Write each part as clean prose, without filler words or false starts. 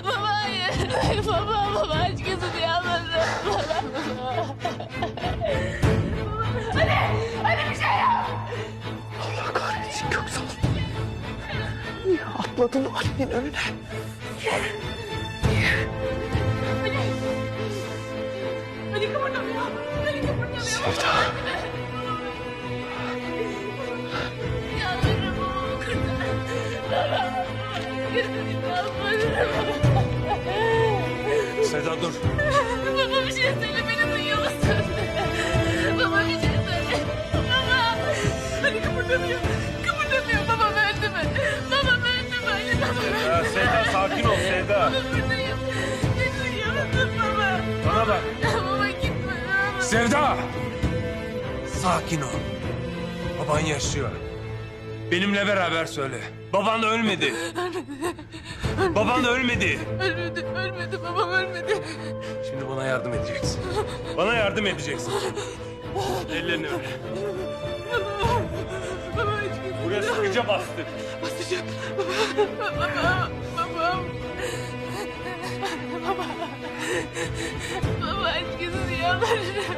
Baba hayır. Baba aç gözünü yalvarırım. Ali bir şey yap. Allah kahretsin Köksal. Niye atladın Ali'nin önüne? Ali kıpırdamıyor. Ali kıpırdamıyor. Sevda. Yalvarırım babamı kurtar. Baba. Gözünü yalvarırım. Sevda dur. Baba bir şey söyle, beni duyuyor musun? Baba bir şey söyle. Baba. Ali kıpırdamıyor. Kıpırdamıyor. Babam öldü mü? Babam öldü mü? Ali babam öldü mü? Sevda sakin ol Sevda. Baba buradayım. Beni duyuyor musun baba? Bana bak. Baba gitme. Baba. Sevda! Sakin ol. Baban yaşıyor. Benimle beraber söyle. Baban ölmedi. Baban ölmedi. Ölmedi. Babam ölmedi. Şimdi bana yardım edeceksin. Bana yardım edeceksin. Ellerini öyle. Baba hiç gitme. Buraya sıkıca bastır. Basacağım. Babam. Baba aç gözünü yalvarırım.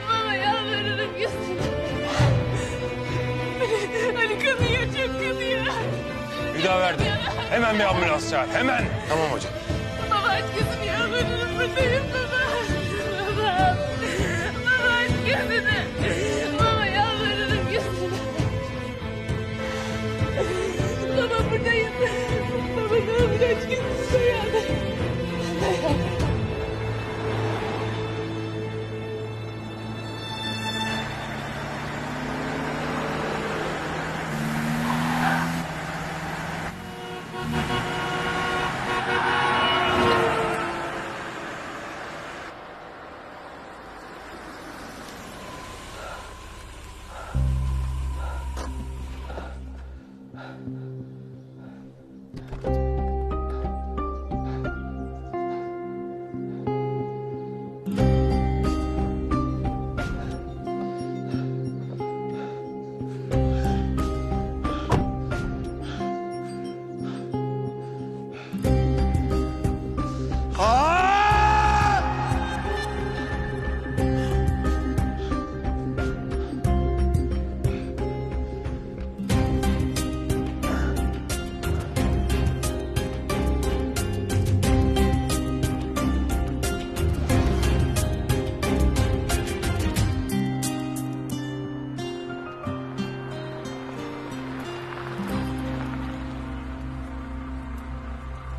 Baba yalvarırım gözünü. Ali kanıyor, çok kanıyor. Bir daha verdim. Hemen bir ambulans çağır. Hemen. Tamam hocam. Baba aç gözünü yalvarırım, buradayım baba. Baba aç gözünü. Baba yalvarırım gözünü. Baba buradayım. Baba ne olur aç gözünü dayan. Dayan.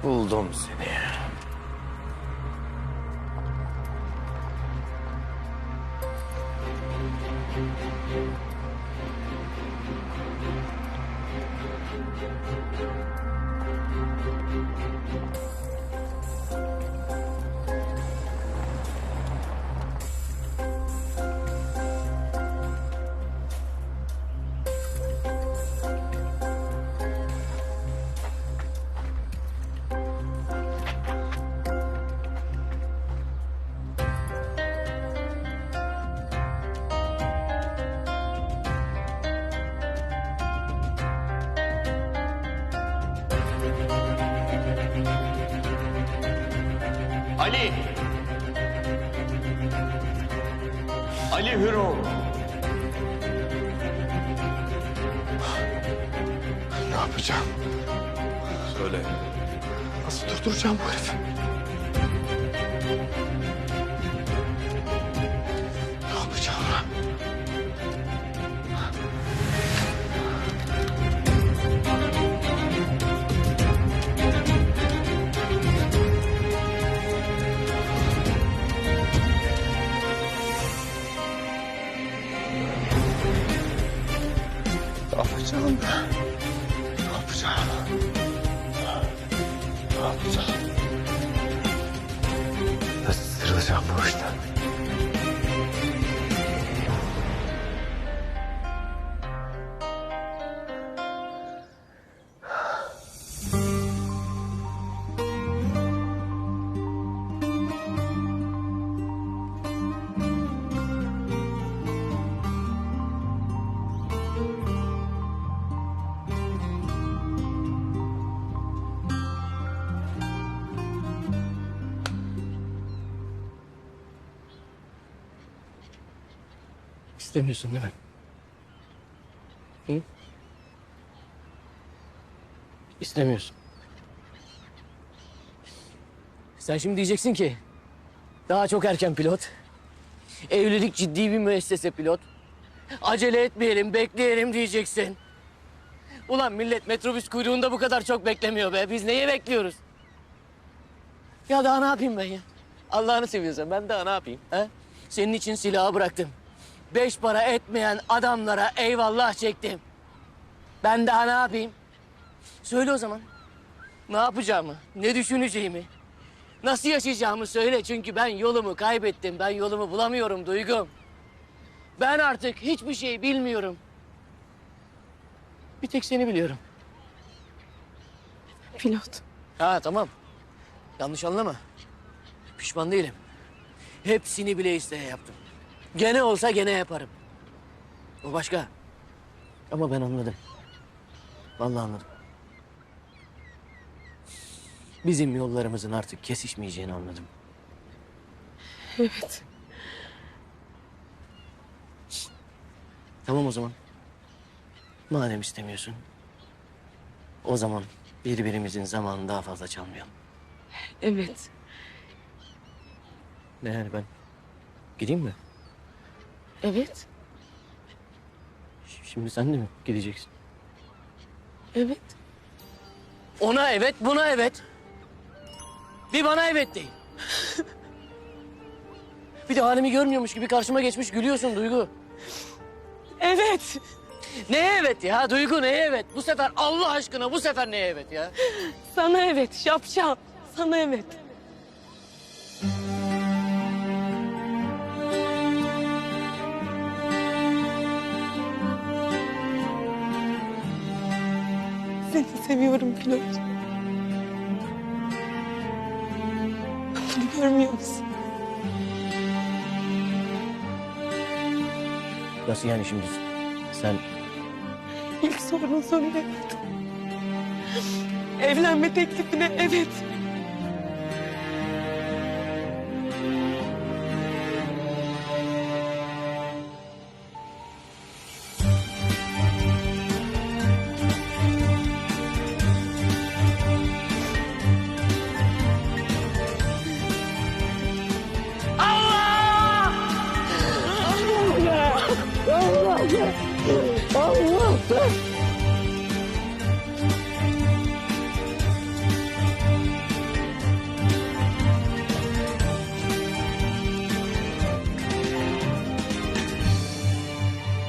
Buldum seni. Ali! Ali Hürol! Ne yapacağım? Söyle. Nasıl durduracağım bu herifi? Ne yapacağım? Ne yapacağım ben? Ne yapacağım? Ne yapacağım? Nasıl sıyrılacağım bu işten? İstemiyorsun değil mi? Hı? İstemiyorsun. Sen şimdi diyeceksin ki daha çok erken pilot. Evlilik ciddi bir müessese pilot. Acele etmeyelim, bekleyelim diyeceksin. Ulan millet metrobüs kuyruğunda bu kadar çok beklemiyor be. Biz neye bekliyoruz? Ya daha ne yapayım ben ya? Allah'ını seviyorsan ben daha ne yapayım? He? Senin için silahı bıraktım. 5 para etmeyen adamlara eyvallah çektim. Ben daha ne yapayım? Söyle o zaman. Ne yapacağımı, ne düşüneceğimi, nasıl yaşayacağımı söyle. Çünkü ben yolumu kaybettim. Ben yolumu bulamıyorum Duygum. Ben artık hiçbir şey bilmiyorum. Bir tek seni biliyorum. Pilot. Ha tamam. Yanlış anlama. Pişman değilim. Hepsini bile isteye yaptım. Gene olsa gene yaparım. O başka. Ama ben anladım. Vallahi anladım. Bizim yollarımızın artık kesişmeyeceğini anladım. Evet. Tamam o zaman. Madem istemiyorsun. O zaman birbirimizin zamanını daha fazla çalmayalım. Evet. Ne yani ben gideyim mi? Evet. Şimdi sen de mi gideceksin? Evet. Ona evet, buna evet. Bir bana evet değil. Bir de halimi görmüyormuş gibi karşıma geçmiş gülüyorsun Duygu. Evet. Neye evet ya Duygu, neye evet? Bu sefer Allah aşkına bu sefer neye evet ya? Sana evet şapşal. Sana evet. Seni seviyorum pilot. Bunu görmüyor musun? Nasıl yani şimdi sen... İlk sorduğun soruya evet. Evlenme teklifine evet.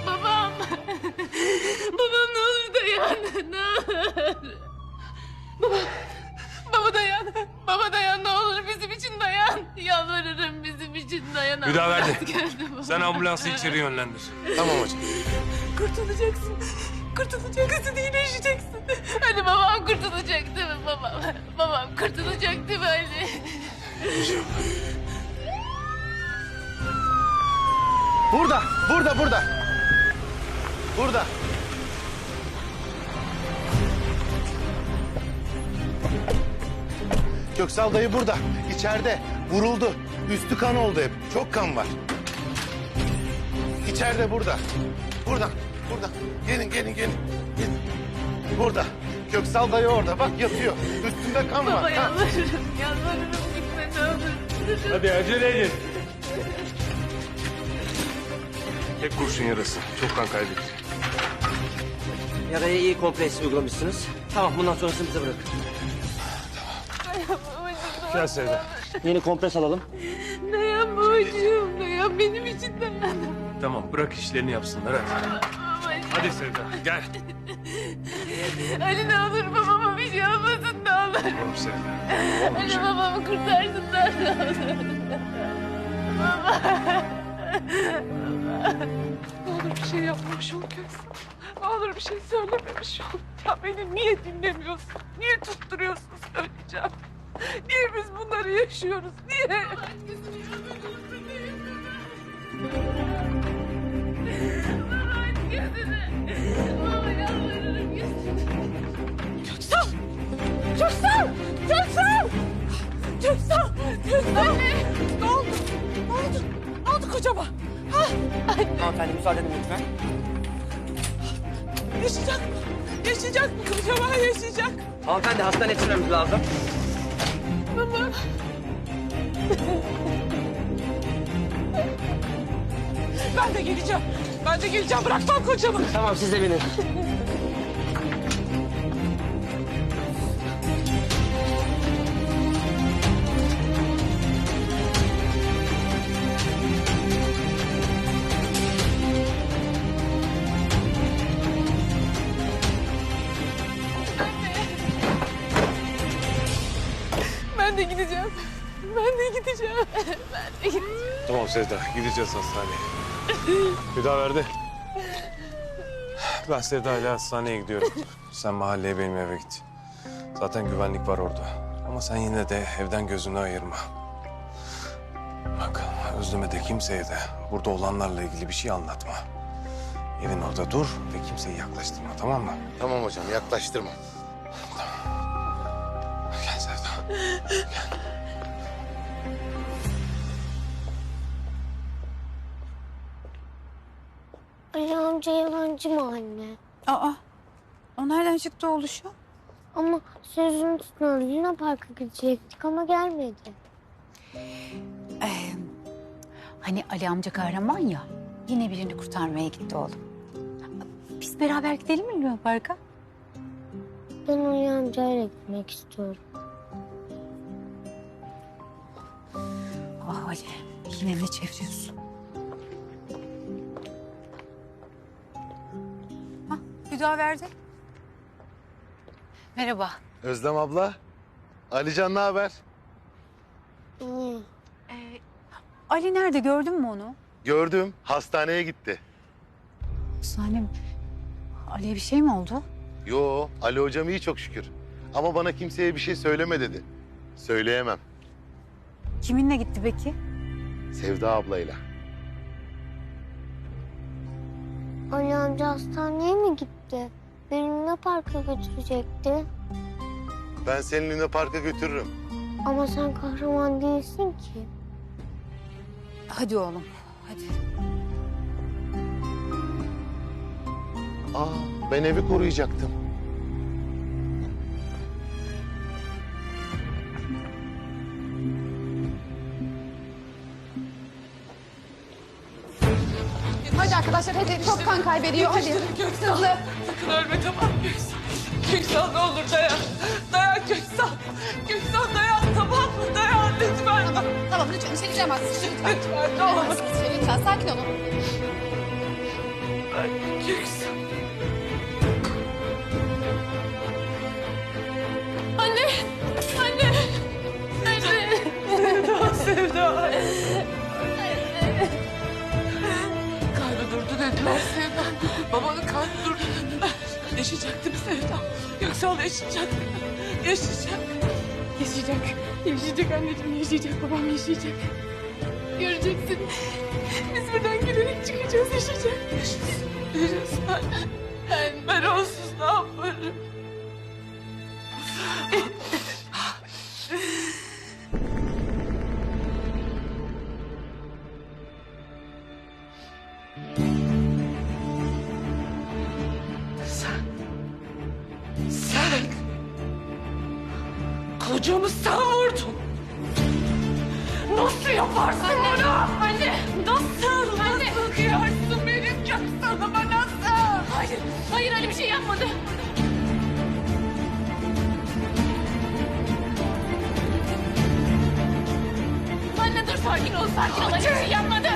Babam. Babam ne olur dayan. Ne olur. Baba dayan. Baba dayan ne olur bizim için dayan. Yalvarırım bizim için dayan. Hüdaverdi. Ambulans geldi baba. Sen ambulansı içeri yönlendir. Tamam hocam. Kurtulacaksın. Kurtulacaksın, iyileşeceksin. Hani babam kurtulacak değil mi babam? Babam kurtulacak değil mi Ali? Burada, burada, burada. Burada. Köksal dayı burada. İçeride. Vuruldu. Üstü kan oldu hep. Çok kan var. İçeride burada. Buradan. Burada. Gelin, gelin, gelin. Gelin. Burada. Köksal dayı orada. Bak yatıyor. Üstünde kan var. Baba Kan. yalvarırım, yalvarırım gitme ne olur. Hadi acele edin. Tek kurşun yarası. Çok kan kaybetti. Yaraya iyi kompres uygulamışsınız. Tamam bundan sonrasını bize bırakın. Gel Sevda. Yeni kompres alalım. Dayan babacığım, dayan benim için dayan. Tamam bırak işlerini yapsınlar hadi. Babacığım. Hadi Sevda gel. Ali ne olur babama bir şey olmasın ne olur. Tamam Sevda. Ali babamı kurtarsınlar ne olur. Ne olur bir şey yapmamış ol Köksal. Ne olur bir şey söylememiş ol. Ya beni niye dinlemiyorsun? Niye tutturuyorsun söyleyeceğim. Niye biz bunları yaşıyoruz? Niye? Baba yalvarırım gözüne. Köksal! Köksal! Köksal! Köksal! Köksal! Ne oldu? Ne oldu? Ne oldu kocama? Ha? hanımefendi müsaade edin lütfen. Yaşayacak mı? Yaşayacak mı? Kocaman yaşayacak. Hanımefendi hastaneye yetişmemiz lazım. Baba. Ben de geleceğim. Ben de geleceğim. Bırakmam kocamı. Tamam siz de binin. Ben de gideceğim. Ben de gideceğim. Ben de gideceğim. Tamam Sevda, gideceğiz hastaneye. Bir daha verdi. Ben Sevda ile hastaneye gidiyorum. Sen mahalleye benim eve git. Zaten güvenlik var orada. Ama sen yine de evden gözünü ayırma. Bak Özlem'e de kimseye de burada olanlarla ilgili bir şey anlatma. Evin orada dur ve kimseyi yaklaştırma, tamam mı? Tamam hocam, yaklaştırma. Gel Sevda. Ali amca yalancı mı anne? Aa, o nereden çıktı oluşu? Ama sözünü tutmalı. Luna Park'a gidecektik ama gelmedi. Hani Ali amca kahraman ya, yine birini kurtarmaya gitti oğlum. Biz beraber gidelim mi Luna Park'a? Ben Ali amcayla gitmek istiyorum. Ah Ali, yine ne çeviriyorsun? Hah, Hüdaverdi. Merhaba. Özlem abla. Alican ne haber? İyi. Ali nerede, gördün mü onu? Gördüm, hastaneye gitti. Sanem, Ali'ye bir şey mi oldu? Yo, Ali hocam iyi çok şükür. Ama bana kimseye bir şey söyleme dedi. Söyleyemem. Kiminle gitti peki? Sevda ablayla. Ali amca hastaneye mi gitti? Beni Luna Park'a götürecekti. Ben seni Luna Park'a götürürüm. Ama sen kahraman değilsin ki. Hadi oğlum, hadi. Ben evi koruyacaktım. Hadi arkadaşlar, hadi. Çok kan kaybediyor, hadi. Köksal. Sakın ölme, tamam Köksal. Köksal ne olur dayan. Dayan Köksal. Köksal dayan, tamam mı? Dayan lütfen. Tamam, lütfen içeri giremezsiniz. Lütfen. Lütfen ne olur. Lütfen, sakin olun. Köksal. Anne! Anne! Anne! Sevda. Kalbi durdu dediler Sevda. Babanın kalbi durdu dediler. Yaşayacak değil mi Sevda? Köksal yaşayacak. Yaşayacak. Yaşayacak. Yaşayacak anneciğim, yaşayacak. Babam yaşayacak. Göreceksin. Biz buradan gülerek çıkacağız, yaşayacak. Yaşasın anne. Ben onsuz ne yaparım? Sen kocamı sen vurdun. Nasıl yaparsın bunu? Anne! Nasıl? Anne! Nasıl kıyarsın benim Köksal'ıma nasıl? Hayır, hayır öyle bir şey yapmadı. Anne dur, sakin ol, sakin ol. Öyle bir şey yapmadı.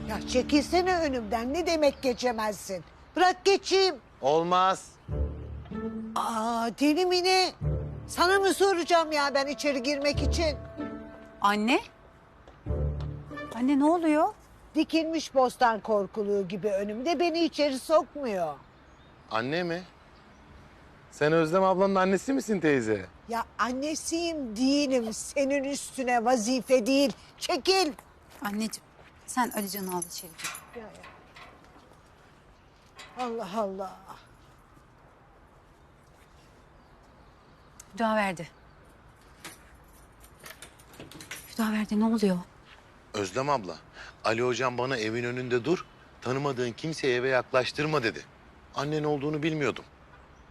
Ya çekilsene önümden. Ne demek geçemezsin? Bırak geçeyim. Olmaz. Deli mi ne? Sana mı soracağım ya ben içeri girmek için? Anne? Anne ne oluyor? Dikilmiş bostan korkuluğu gibi önümde beni içeri sokmuyor. Anne mi? Sen Özlem ablanın annesi misin teyze? Ya annesiyim değilim. Senin üstüne vazife değil. Çekil. Anneciğim, sen Alican'ı al içeri gir. Allah Allah. Hüdaverdi. Hüdaverdi ne oluyor? Özlem abla, Ali hocam bana evin önünde dur, tanımadığın kimseye eve yaklaştırma dedi. Annen olduğunu bilmiyordum.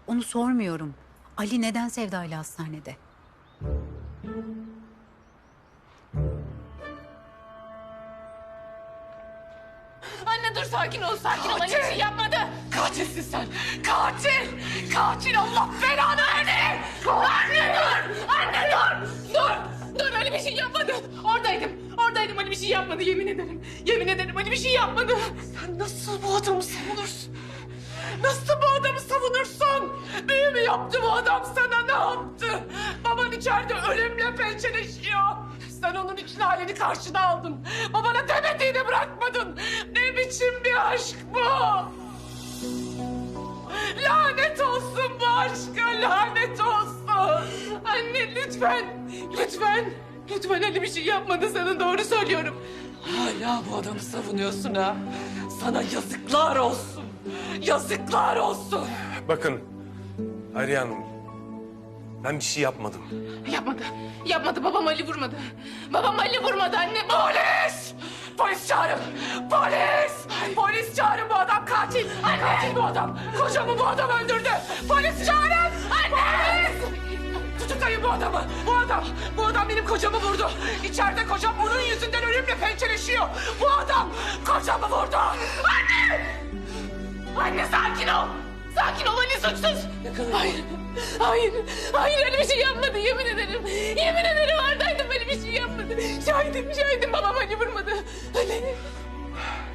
Onu sormuyorum. Ali neden Sevda ile hastanede? Anne dur sakin ol sakin ol. Anne bir şey yapmadı. Katilsin sen. Katil. Katil Allah belanı versin. Anne dur. Anne dur. Dur. Dur Ali bir şey yapmadı. Oradaydım. Oradaydım Ali bir şey yapmadı yemin ederim. Yemin ederim Ali bir şey yapmadı. Sen nasıl bu adamı savunursun? Nasıl bu adamı savunursun? Büyü mü yaptı bu adam sana ne yaptı? Baban içeride ölümle pençeleşiyor. Sen onun için halini karşına aldın. Babana demediğini bırakmadın. Ne biçim bir aşk bu? Lanet olsun bu aşka, lanet olsun. Anne lütfen, lütfen. Lütfen Ali bir şey yapmadı sana doğru söylüyorum. Hala bu adamı savunuyorsun ha. Sana yazıklar olsun. Yazıklar olsun. Bakın Hayriye Hanım, ben bir şey yapmadım. Yapmadı. Yapmadı. Babam Ali vurmadı. Babam Ali vurmadı anne. Polis! Polis çağırın. Polis! Polis çağırın bu adam katil. Katil bu adam. Kocamı bu adam öldürdü. Polis çağırın. Anne! Tutuklayın bu adamı. Bu adam benim kocamı vurdu. İçeride kocam onun yüzünden ölümle pençeleşiyor. Bu adam kocamı vurdu. Anne! Anne sakin ol. Sakin ol Ali suçsuz. Hayır. Hayır. Hayır öyle bir şey yapmadı yemin ederim. Yemin ederim oradaydım öyle bir şey yapmadı. Şahidim babam Ali vurmadı. Ali.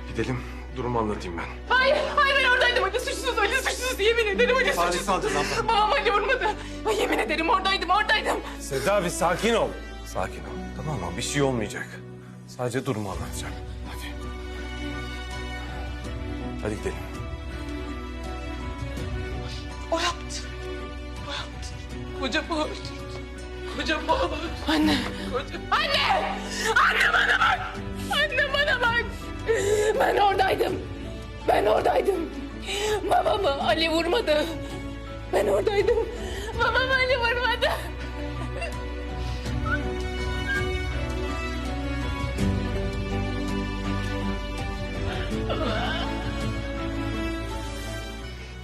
Gidelim, durumu anlatayım ben. Hayır ben oradaydım Ali suçsuz yemin ederim Ali suçsuz. Babam Ali vurmadı. Ay, yemin ederim oradaydım. Seda bir sakin ol. Sakin ol, tamam mı? Bir şey olmayacak. Sadece durumu anlatacağım. Hadi. Hadi gidelim. O yaptı. Kocamı öldürdü. Anne. Anne bana bak. Anne bana bak. Ben oradaydım. Babamı Ali vurmadı. Ben oradaydım. Babamı Ali vurmadı.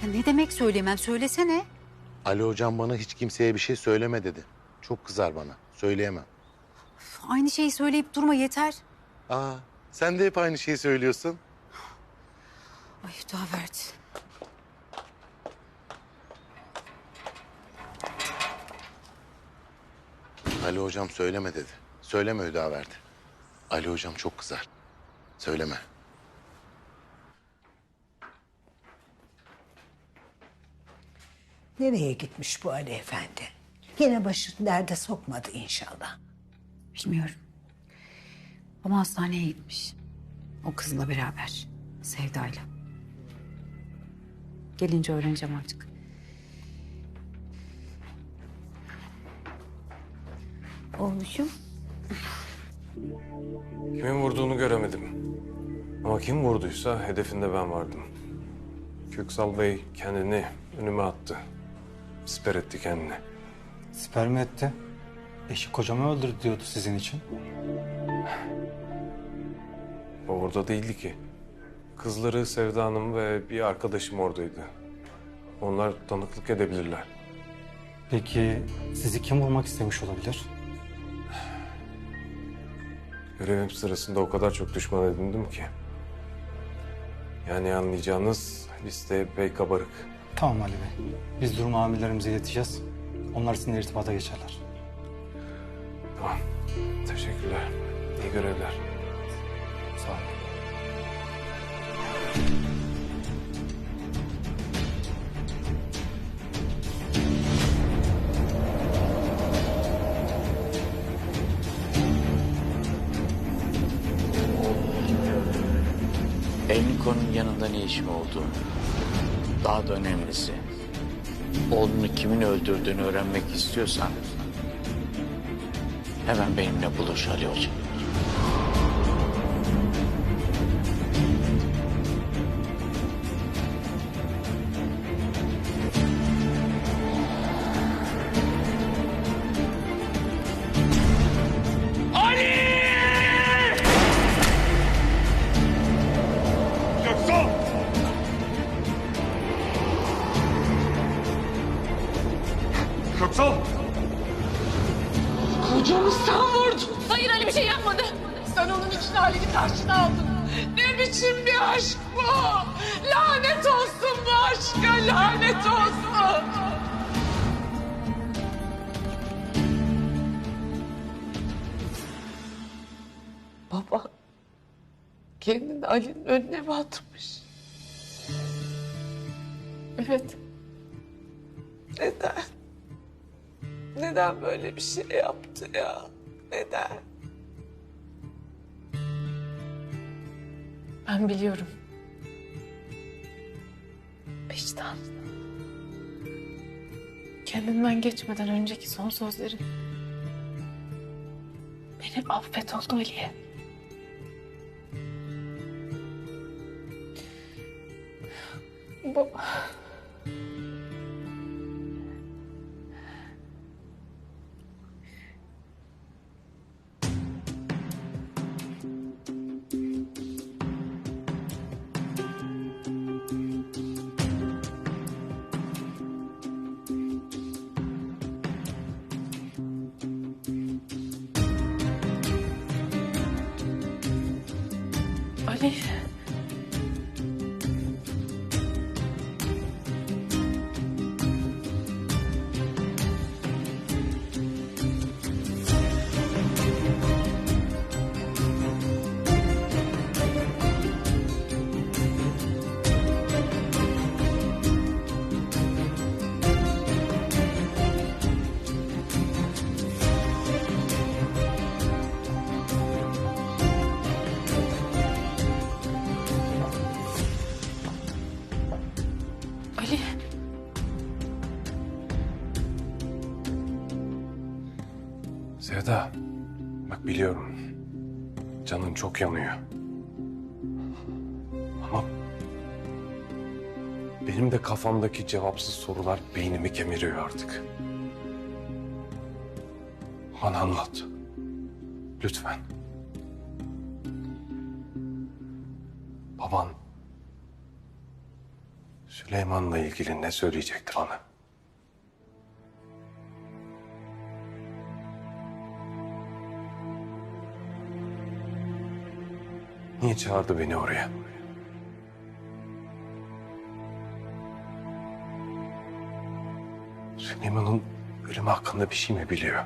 Ya ne demek söylemem? Söylesene. Ali hocam bana hiç kimseye bir şey söyleme dedi. Çok kızar bana. Söyleyemem. Aynı şeyi söyleyip durma yeter. Aa, sen de hep aynı şeyi söylüyorsun. Ay Hüdaverdi. Ali hocam söyleme dedi. Söyleme Hüdaverdi. Ali hocam çok kızar. Söyleme. Nereye gitmiş bu Ali Efendi? Yine başını derde sokmadı inşallah. Bilmiyorum. Ama hastaneye gitmiş. O kızla beraber. Sevda'yla. Gelince öğreneceğim artık. Oğluşum. Kimin vurduğunu göremedim. Ama kim vurduysa hedefinde ben vardım. Köksal Bey kendini önüme attı. Siper etti kendini. Siper mi etti? Eşi kocamı öldürdü diyordu sizin için. O orada değildi ki. Kızları Sevda Hanım ve bir arkadaşım oradaydı. Onlar tanıklık edebilirler. Peki sizi kim vurmak istemiş olabilir? Görevim sırasında o kadar çok düşman edindim ki. Yani anlayacağınız liste pek kabarık. Tamam Ali Bey. Biz durumu amirlerimize ileteceğiz. Onlar sizinle irtibata geçerler. Tamam. Teşekkürler. İyi görevler. Sağ olun. Elniko'nun yanında ne işim oldu? Daha da önemlisi, oğlunu kimin öldürdüğünü öğrenmek istiyorsan hemen benimle buluş Ali Hoca. Çocuğumu sen vurdun. Hayır Ali bir şey yapmadı. Sen onun için Ali'yi karşına aldın. Ne biçim bir aşk bu? Lanet olsun bu aşka, lanet olsun. Baba kendini Ali'nin önüne mi atmış? Evet. Neden? Neden böyle bir şey yaptı ya? Neden? Ben biliyorum. Vicdan. Kendinden geçmeden önceki son sözlerin. Beni affet oldu Ali'ye. Baba. Ali. Ali. Sevda, bak biliyorum. Canın çok yanıyor. Ama benim de kafamdaki cevapsız sorular beynimi kemiriyor artık. Bana anlat. Lütfen. Baban Süleyman'la ilgili ne söyleyecekti bana? Niye çağırdı beni oraya? Süleyman'ın ölümü hakkında bir şey mi biliyor?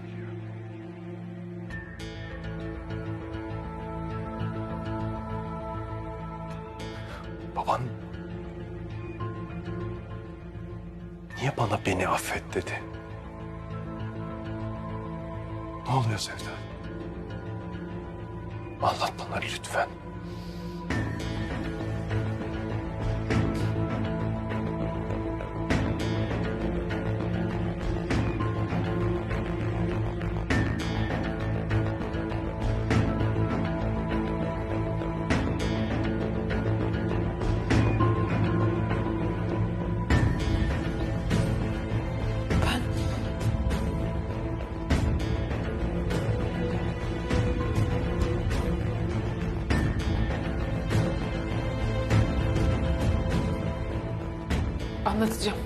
Baban niye bana beni affet dedi? Ne oluyor Sevda? Anlat bana lütfen. Anlatacağım.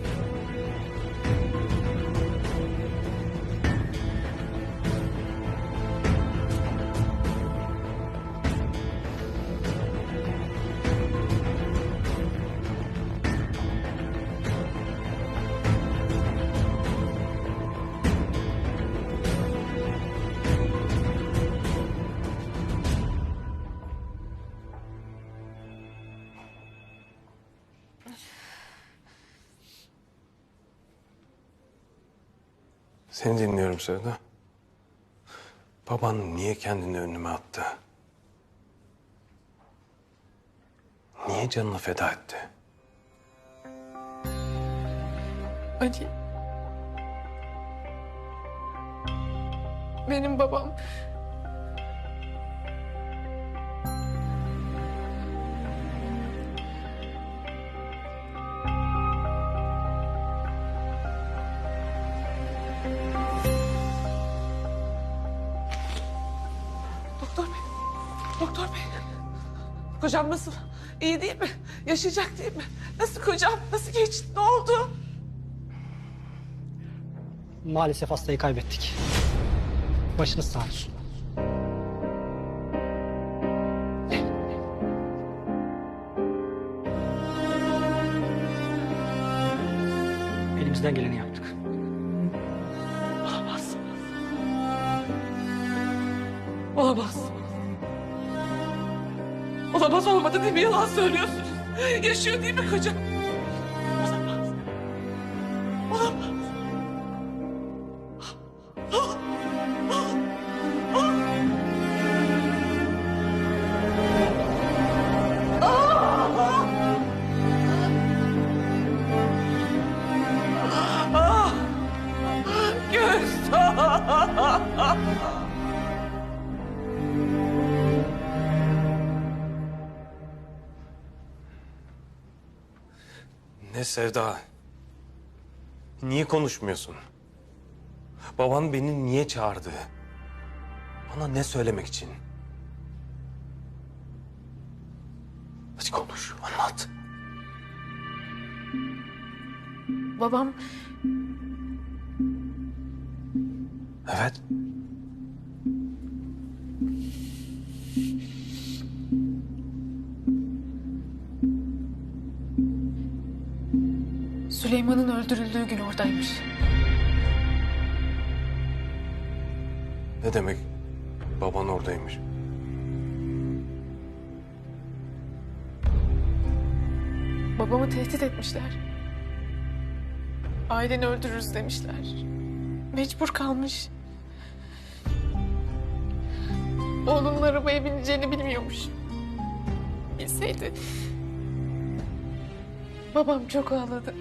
Seni dinliyorum Sevda. Baban niye kendini önüme attı? Niye canını feda etti? Ali. Benim babam. Doktor bey, doktor bey. Kocam nasıl? İyi değil mi? Yaşayacak değil mi? Nasıl kocam? Nasıl geçti? Ne oldu? Maalesef hastayı kaybettik. Başınız sağ olsun. Elimizden geleni yaptık. Olamaz. Olamaz. Olamaz, olmadı değil mi? Yalan söylüyorsunuz. Yaşıyor değil mi kocam? Olamaz. Olamaz. Ne Sevda? Niye konuşmuyorsun? Baban beni niye çağırdı? Bana ne söylemek için? Hadi konuş, anlat. Babam Evet. Süleyman'ın öldürüldüğü gün oradaymış. Ne demek baban oradaymış? Babamı tehdit etmişler. Aileni öldürürüz demişler. Mecbur kalmış. Oğlunun arabaya bineceğini bilmiyormuş. Bilseydi. Babam çok ağladı.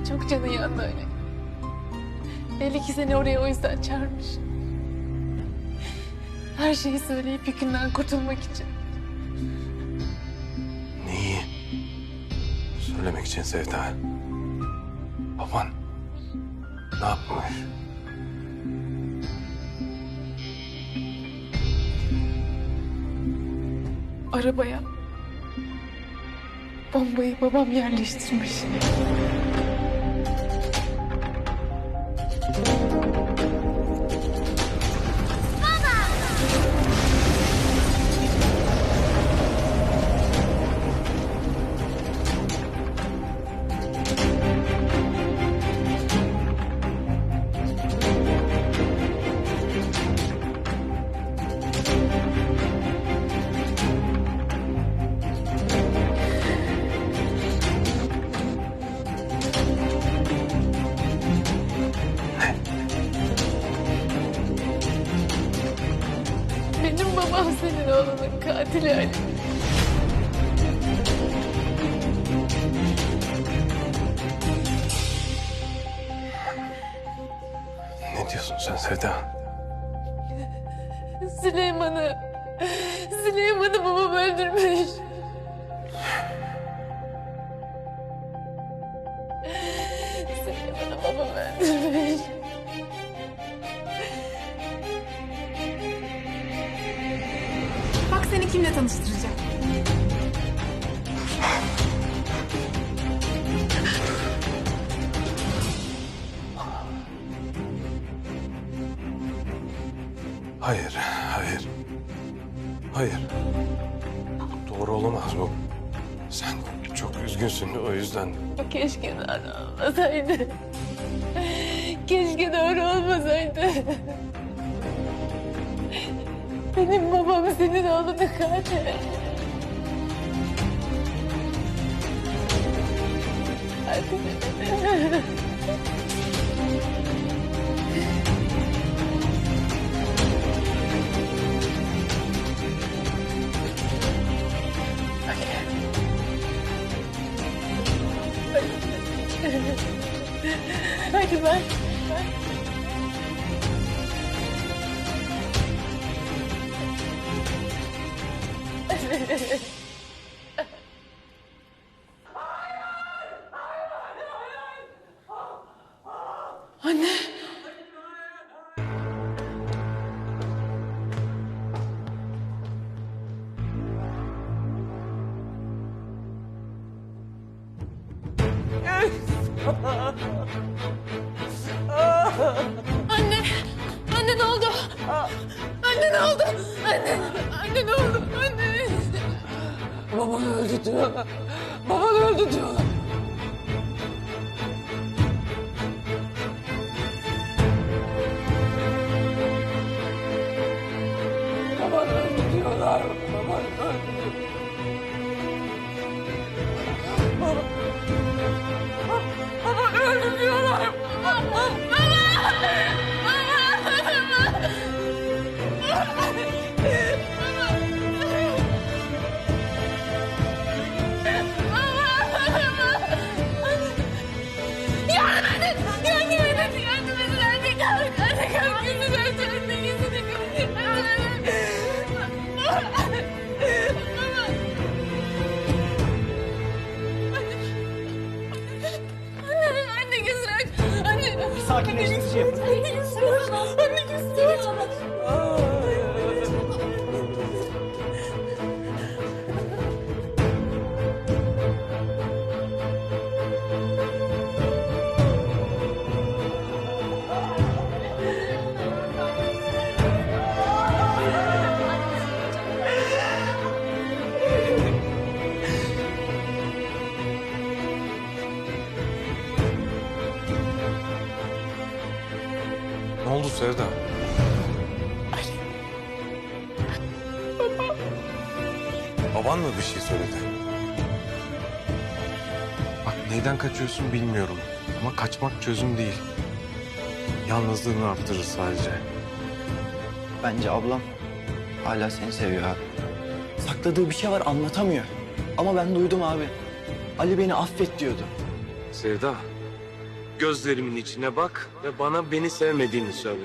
Çok canı yandı öyle. Belli ki seni oraya o yüzden çağırmış. Her şeyi söyleyip yükünden kurtulmak için. Neyi? Söylemek için Sevda. Baban ne yapmış? Arabaya bombayı babam yerleştirmiş. Benim babam senin oğlunun katili Ali. Ne diyorsun sen Sevda? Süleyman'ı babam öldürmüş. Süleyman'ı babam öldürmüş. Bak seni kimle tanıştıracağım. Hayır, hayır. Hayır. Doğru olamaz bu. Sen çok üzgünsün o yüzden. Keşke doğru olmasaydı. Keşke doğru olmasaydı. Benim babam senin oğlunu katil. Hadi. Hadi ben. Anne. Anne. Anne. ne oldu? Anne. Anne ne oldu? Anne. Babanı öldü diyorlar. Babanı öldü diyorlar. Babanı öldü diyorlar. Babanı öldü. Babanı öldü diyorlar. Yardım edin! Yardım edin! Yardım edin! Anne kalk! Anne kalk! Yüzünü aç! Anne yüzünü Anne gözünü aç! Anne! Bir sakinleştirici yapın. Anne gözünü aç! Anne gözünü aç! Ne oldu Sevda? Baban mı bir şey söyledi? Bak neyden kaçıyorsun bilmiyorum. Ama kaçmak çözüm değil. Yalnızlığını arttırır sadece. Bence ablam hala seni seviyor abi. Sakladığı bir şey var, anlatamıyor. Ama ben duydum abi. Ali beni affet diyordu. Sevda, gözlerimin içine bak ve bana beni sevmediğini söyle.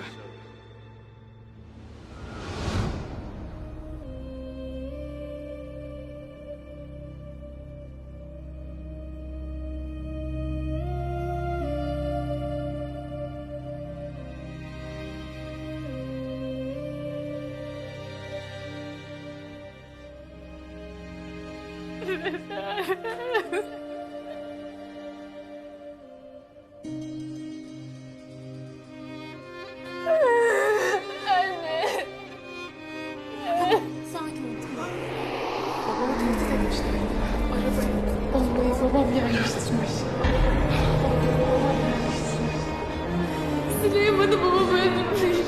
Anne. Sakin ol tamam. Babamı tehdit etmişler. Arabaya bombayı babam yerleştirmiş. Süleyman'ı babam öldürmüş.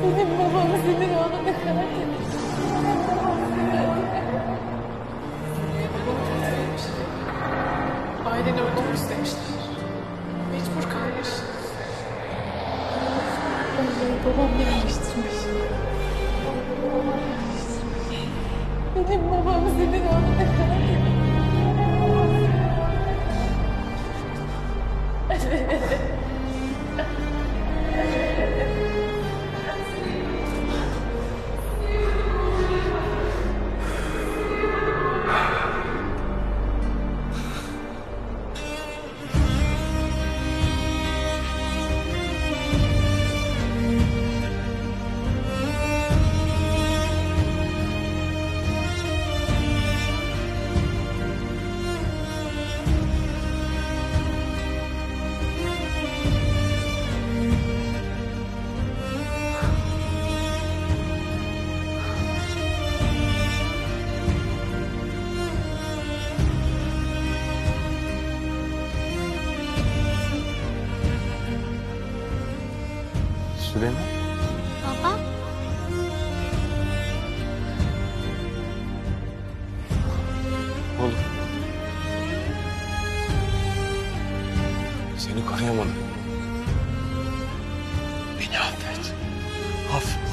Benim babam senin oğlunu katil. Aileni öldürmek istemişler. Mecbur kalmış. Bombayı babam yerleştirmiş. Benim babam senin oğlunu katil. Süleyman? Baba. Oğlum. Seni koruyamadım. Beni affet. Affet.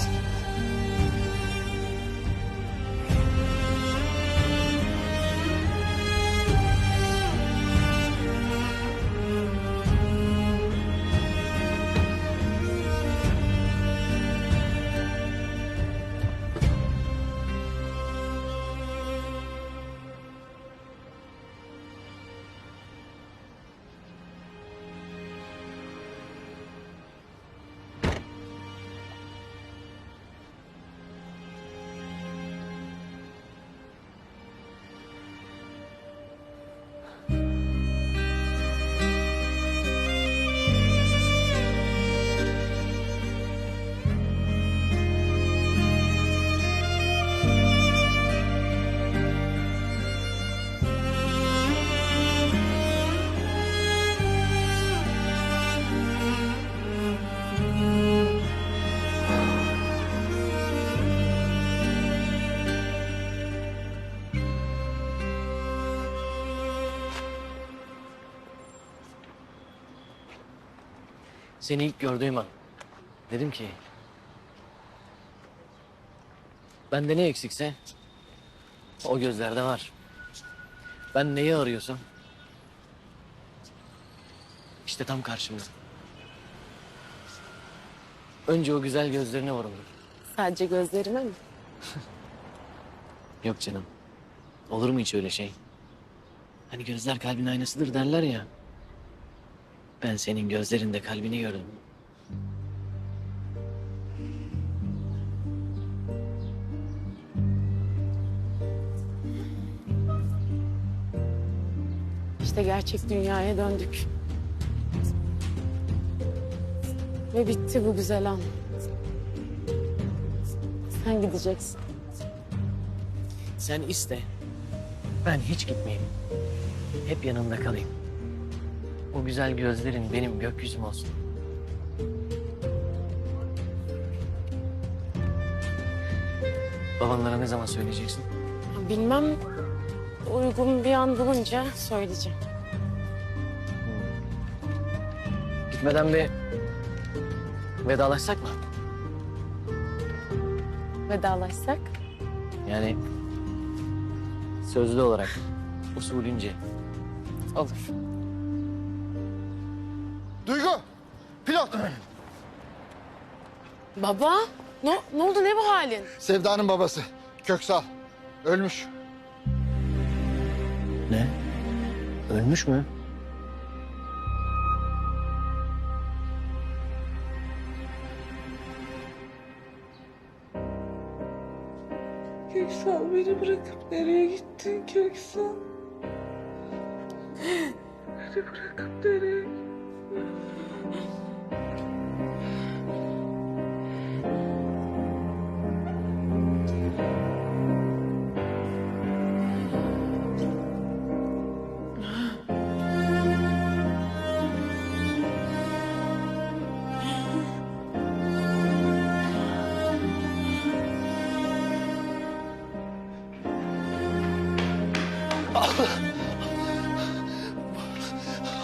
Seni ilk gördüğüm an dedim ki... Bende ne eksikse o gözlerde var. Ben neyi arıyorsam işte tam karşımda. Önce o güzel gözlerine vurulur. Sadece gözlerime mi? Yok canım. Olur mu hiç öyle şey? Hani gözler kalbin aynasıdır derler ya. Ben senin gözlerinde kalbini gördüm. İşte gerçek dünyaya döndük. Ve bitti bu güzel an. Sen gideceksin. Sen iste. Ben hiç gitmeyeyim. Hep yanında kalayım. O güzel gözlerin benim gökyüzüm olsun. Babanlara ne zaman söyleyeceksin? Bilmem, uygun bir an bulunca söyleyeceğim. Gitmeden bir vedalaşsak mı? Vedalaşsak? Yani sözlü olarak, usulünce. Olur. Duygu, pilot. Baba, ne oldu, ne bu halin? Sevda'nın babası, Köksal. Ölmüş. Ne? Ölmüş mü? Köksal, beni bırakıp nereye gittin Köksal? Beni bırakıp nereye gittin?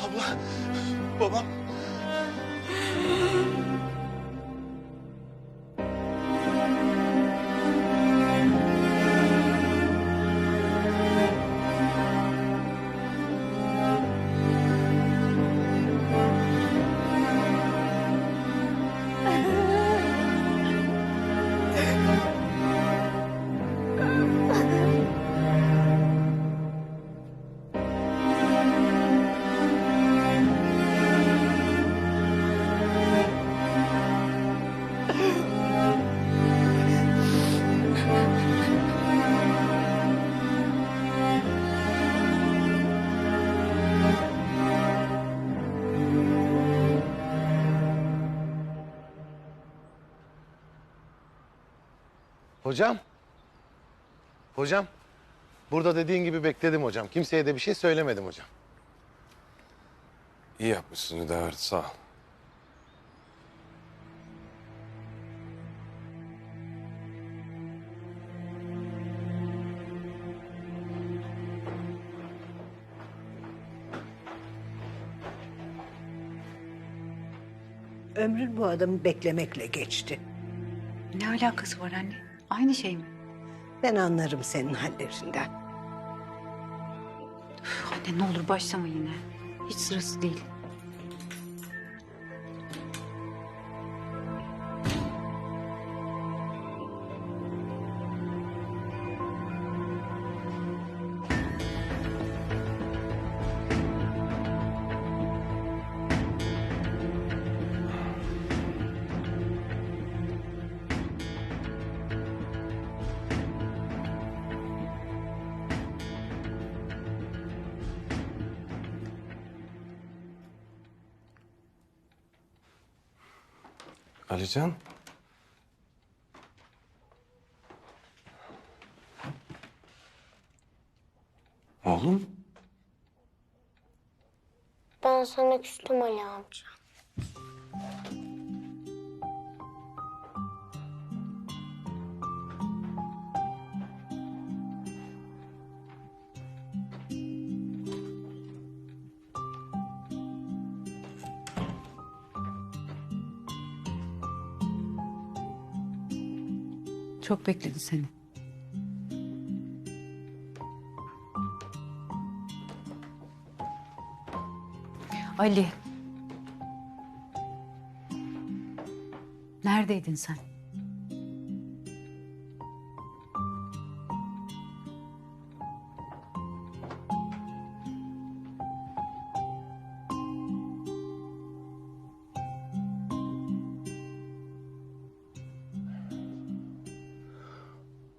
Abla, babam. Hocam. Hocam. Burada dediğin gibi bekledim hocam. Kimseye de bir şey söylemedim hocam. İyi yapmışsın Hüdaver, sağ ol. Ömrün bu adamı beklemekle geçti. Ne alakası var anne? Aynı şey mi? Ben anlarım senin hallerinden. Üf, anne ne olur başlama yine. Hiç sırası değil. Alican. Oğlum. Ben sana küstüm Ali amca. Çok bekledi seni. Ali. Neredeydin sen?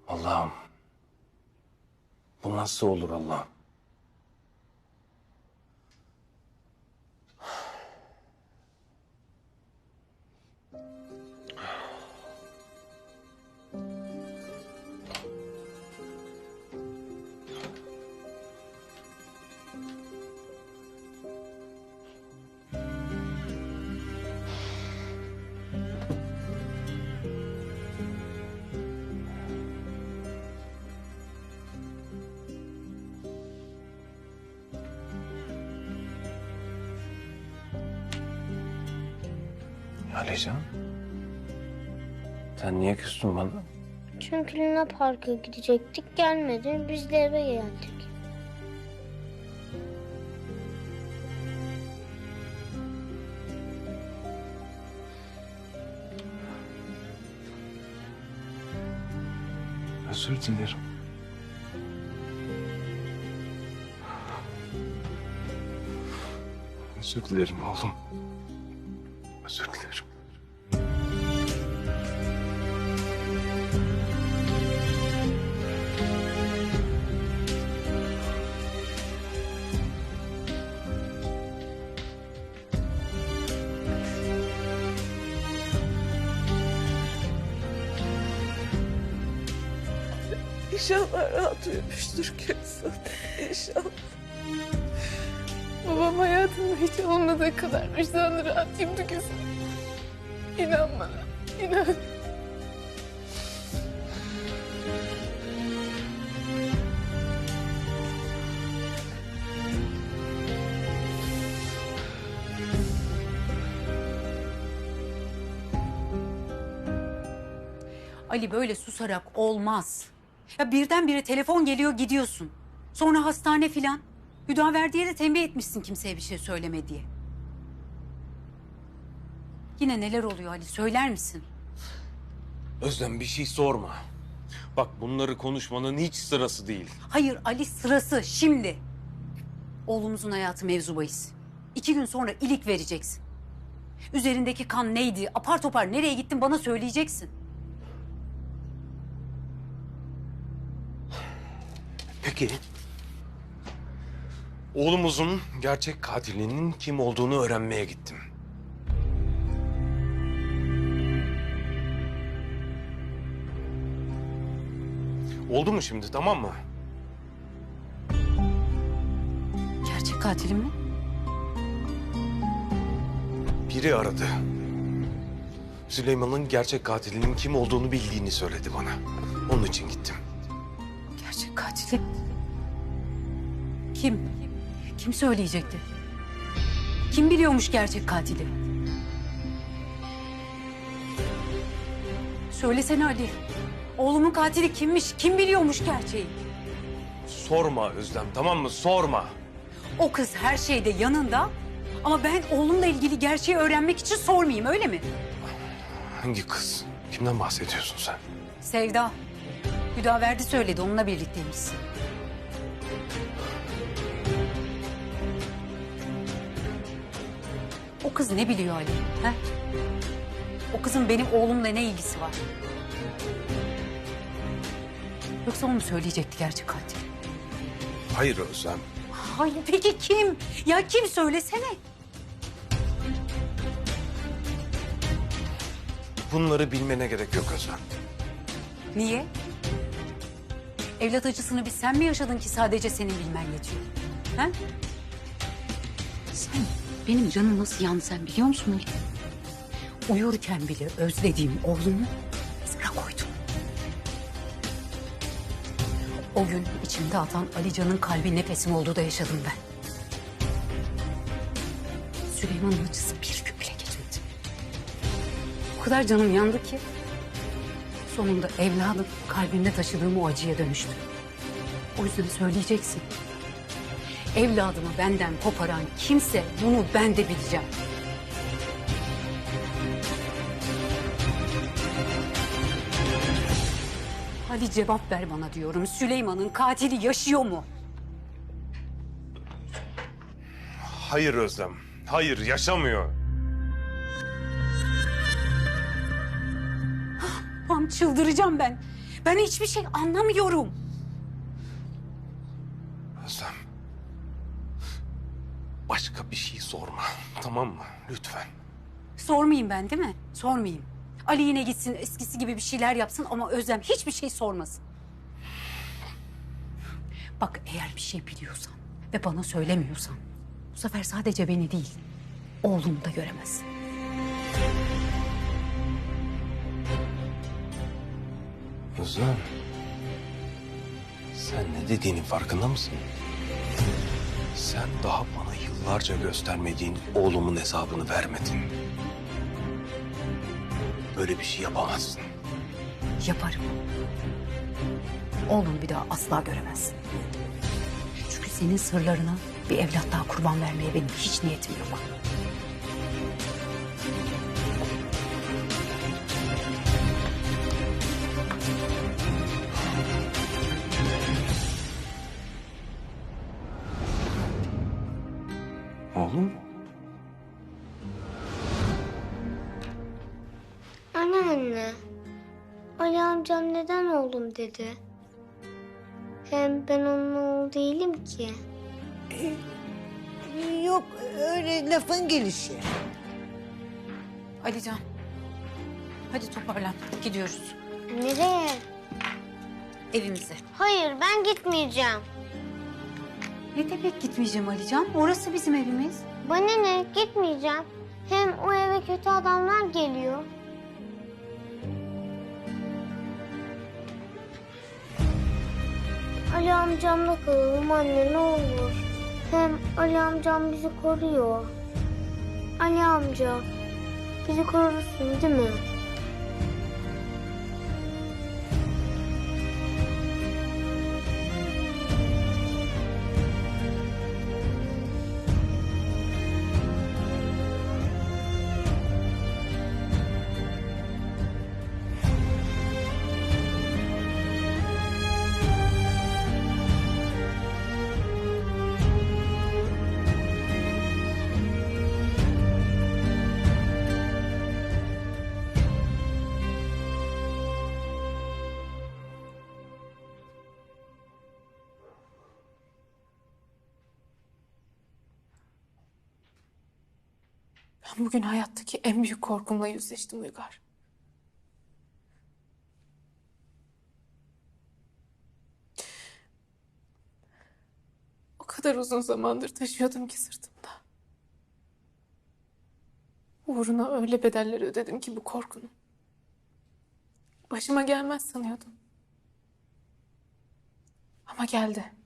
Allah'ım. Bu nasıl olur Allah'ım? Alican. Sen niye küstün bana? Çünkü Luna Park'a gidecektik, gelmedin. Biz de eve geldik. Özür dilerim. Özür dilerim oğlum. Özür dilerim. İnşallah rahat uyumuştur Köksal. İnşallah. Babam hayatımda hiç olmadığı kadar vicdanı rahat uyumdu gözüm. İnan bana, inan. Ali böyle susarak olmaz. Ya birdenbire telefon geliyor gidiyorsun. Sonra hastane filan. Hüdaverdi'ye de tembih etmişsin kimseye bir şey söyleme diye. Yine neler oluyor Ali söyler misin? Özlem bir şey sorma. Bak bunları konuşmanın hiç sırası değil. Hayır Ali sırası şimdi. Oğlumuzun hayatı mevzu bahis. 2 gün sonra ilik vereceksin. Üzerindeki kan neydi? Apar topar nereye gittin bana söyleyeceksin. Peki. Oğlumuzun gerçek katilinin kim olduğunu öğrenmeye gittim. Oldu mu şimdi, tamam mı? Gerçek katilim mi? Biri aradı. Süleyman'ın gerçek katilinin kim olduğunu bildiğini söyledi bana. Onun için gittim. Gerçek katilim. Kim? Kim söyleyecekti? Kim biliyormuş gerçek katili? Söylesene Ali. Oğlumun katili kimmiş? Kim biliyormuş gerçeği? Sorma Özlem, tamam mı? Sorma. O kız her şeyde yanında. Ama ben oğlumla ilgili gerçeği öğrenmek için sormayayım öyle mi? Hangi kız? Kimden bahsediyorsun sen? Sevda. Hüdaverdi söyledi onunla birlikteymişsin. O kız ne biliyor Ali? He? O kızın benim oğlumla ne ilgisi var? Yoksa onu söyleyecekti gerçek katil. Hayır Özlem. Hayır peki kim? Ya kim söylesene. Bunları bilmene gerek yok Özlem. Niye? Evlat acısını bir sen mi yaşadın ki sadece senin bilmen yetiyor? He? Sen benim canım nasıl yandı sen biliyor musun Ali? Uyurken bile özlediğim oğlumu mezara koydum. O gün içimde atan Ali Can'ın kalbi nefesim olduğu da yaşadım ben. Süleyman'ın acısı bir gün bile geçmedi. O kadar canım yandı ki sonunda evladım kalbimde taşıdığım o acıya dönüştü. O yüzden söyleyeceksin. Evladımı benden koparan kimse bunu ben de bileceğim. Hadi cevap ver bana diyorum. Süleyman'ın katili yaşıyor mu? Hayır Özlem. Hayır, yaşamıyor. Tam çıldıracağım ben. Ben hiçbir şey anlamıyorum. Özlem. Başka bir şey sorma. Tamam mı? Lütfen. Sormayayım ben değil mi? Sormayayım. Ali yine gitsin eskisi gibi bir şeyler yapsın ama Özlem hiçbir şey sormasın. Bak eğer bir şey biliyorsan ve bana söylemiyorsan bu sefer sadece beni değil oğlumu da göremezsin. Özlem. Sen ne dediğinin farkında mısın? Sen daha bana yıllarca göstermediğin oğlumun hesabını vermedin. Böyle bir şey yapamazsın. Yaparım. Oğlumu bir daha asla göremezsin. Çünkü senin sırlarına bir evlat daha kurban vermeye benim hiç niyetim yok. Oğlum? Anneanne, Ali amcam neden oğlum dedi? Hem ben onun oğlu değilim ki. Yok öyle lafın gelişi. Alican. Hadi toparlan. Gidiyoruz. Nereye? Evimize. Hayır, ben gitmeyeceğim. Ne demek gitmeyeceğim Alican? Orası bizim evimiz. Bana ne? Gitmeyeceğim. Hem o eve kötü adamlar geliyor. Ali amcamla kalalım anne ne olur. Hem Ali amcam bizi koruyor. Ali amca, bizi korursun değil mi? Ben bugün hayattaki en büyük korkumla yüzleştim Uygar. O kadar uzun zamandır taşıyordum ki sırtımda. Uğruna öyle bedeller ödedim ki bu korkunun. Başıma gelmez sanıyordum. Ama geldi.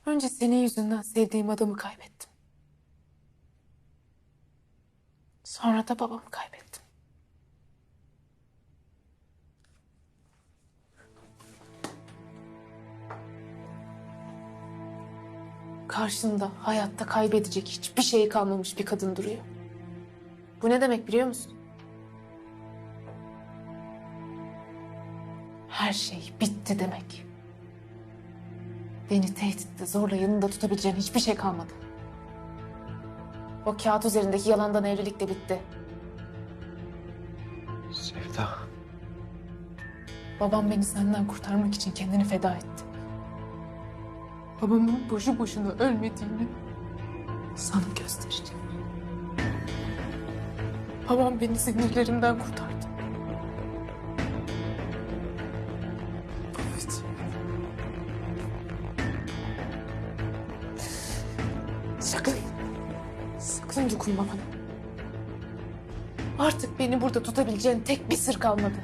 Önce senin yüzünden sevdiğim adamı kaybettim. Sonra da babamı kaybettim. Karşında hayatta kaybedecek hiçbir şey kalmamış bir kadın duruyor. Bu ne demek biliyor musun? Her şey bitti demek. Beni tehditle zorla yanında tutabileceğin hiçbir şey kalmadı. O kağıt üzerindeki yalandan evlilik de bitti. Sevda. Babam beni senden kurtarmak için kendini feda etti. Babamın boşu boşuna ölmediğini sana göstereceğim. Babam beni sinirlerimden kurtardı. Evet. Sakın dokunma bana. Artık beni burada tutabileceğin tek bir sır kalmadı.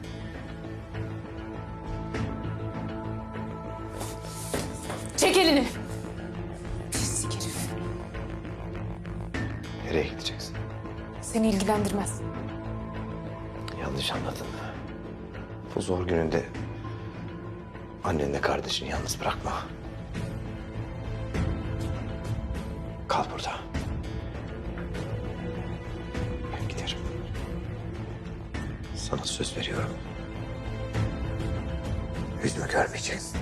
Çek elini. Pislik herif. Nereye gideceksin? Seni ilgilendirmez. Yanlış anladın. Bu zor gününde annenle kardeşini yalnız bırakma. Kal burada. Ben giderim. Sana söz veriyorum. Yüzümü görmeyeceksin.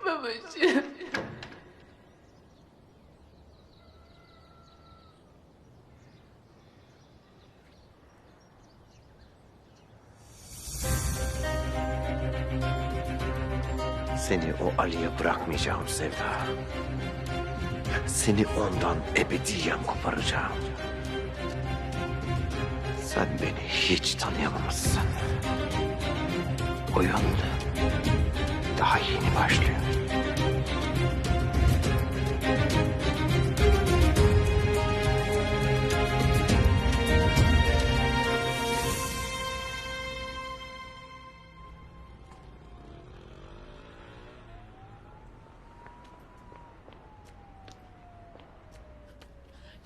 Babacığım. Seni o Ali'ye bırakmayacağım Sevda. Seni ondan ebediyen koparacağım. Sen beni hiç tanıyamamışsın. Oyun daha yeni başlıyor.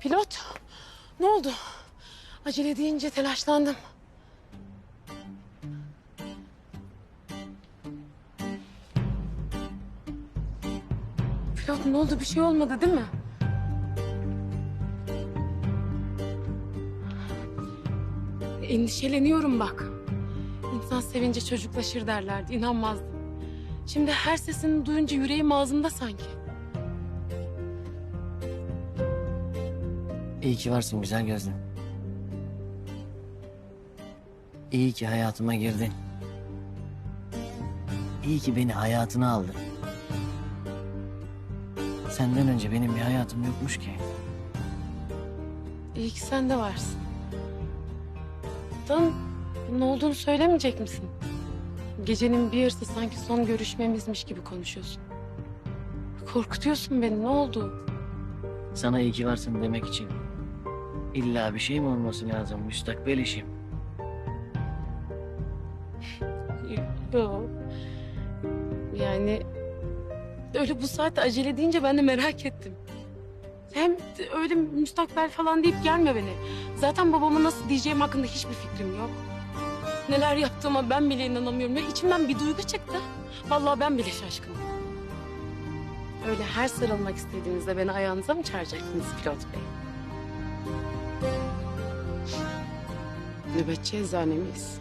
Pilot, ne oldu? Acele deyince telaşlandım. Pilot ne oldu? Bir şey olmadı değil mi? Endişeleniyorum bak. İnsan sevince çocuklaşır derlerdi. İnanmazdım. Şimdi her sesini duyunca yüreğim ağzımda sanki. İyi ki varsın güzel gözlüm. İyi ki hayatıma girdin. İyi ki beni hayatına aldın. Senden önce benim bir hayatım yokmuş ki. İyi ki sen de varsın. Tan, ne olduğunu söylemeyecek misin? Gecenin bir yarısı sanki son görüşmemizmiş gibi konuşuyorsun. Korkutuyorsun beni. Ne oldu? Sana iyi ki varsın demek için illa bir şey mi olması lazım müstakbel eşim? Yok. Yani öyle bu saatte acele deyince ben de merak ettim. Hem öyle müstakbel falan deyip gelme beni. Zaten babama nasıl diyeceğim hakkında hiçbir fikrim yok. Neler yaptığıma ben bile inanamıyorum. Ya içimden bir duygu çıktı. Vallahi ben bile şaşkınım. Öyle her sarılmak istediğinizde beni ayağınıza mı çağıracaksınız pilot bey? Nöbetçi eczane miyiz?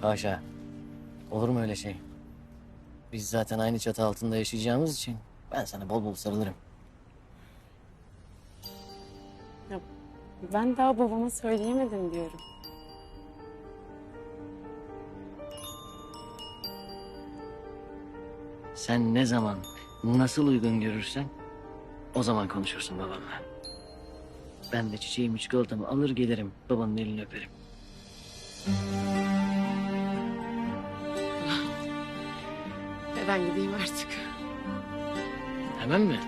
Haşa. Olur mu öyle şey? Biz zaten aynı çatı altında yaşayacağımız için ben sana bol bol sarılırım. Ya, ben daha babama söyleyemedim diyorum. Sen ne zaman, nasıl uygun görürsen o zaman konuşursun babamla. Ben de çiçeğimi, çikolatamı alır gelirim, babanın elini öperim. Ben gideyim artık. Hemen mi?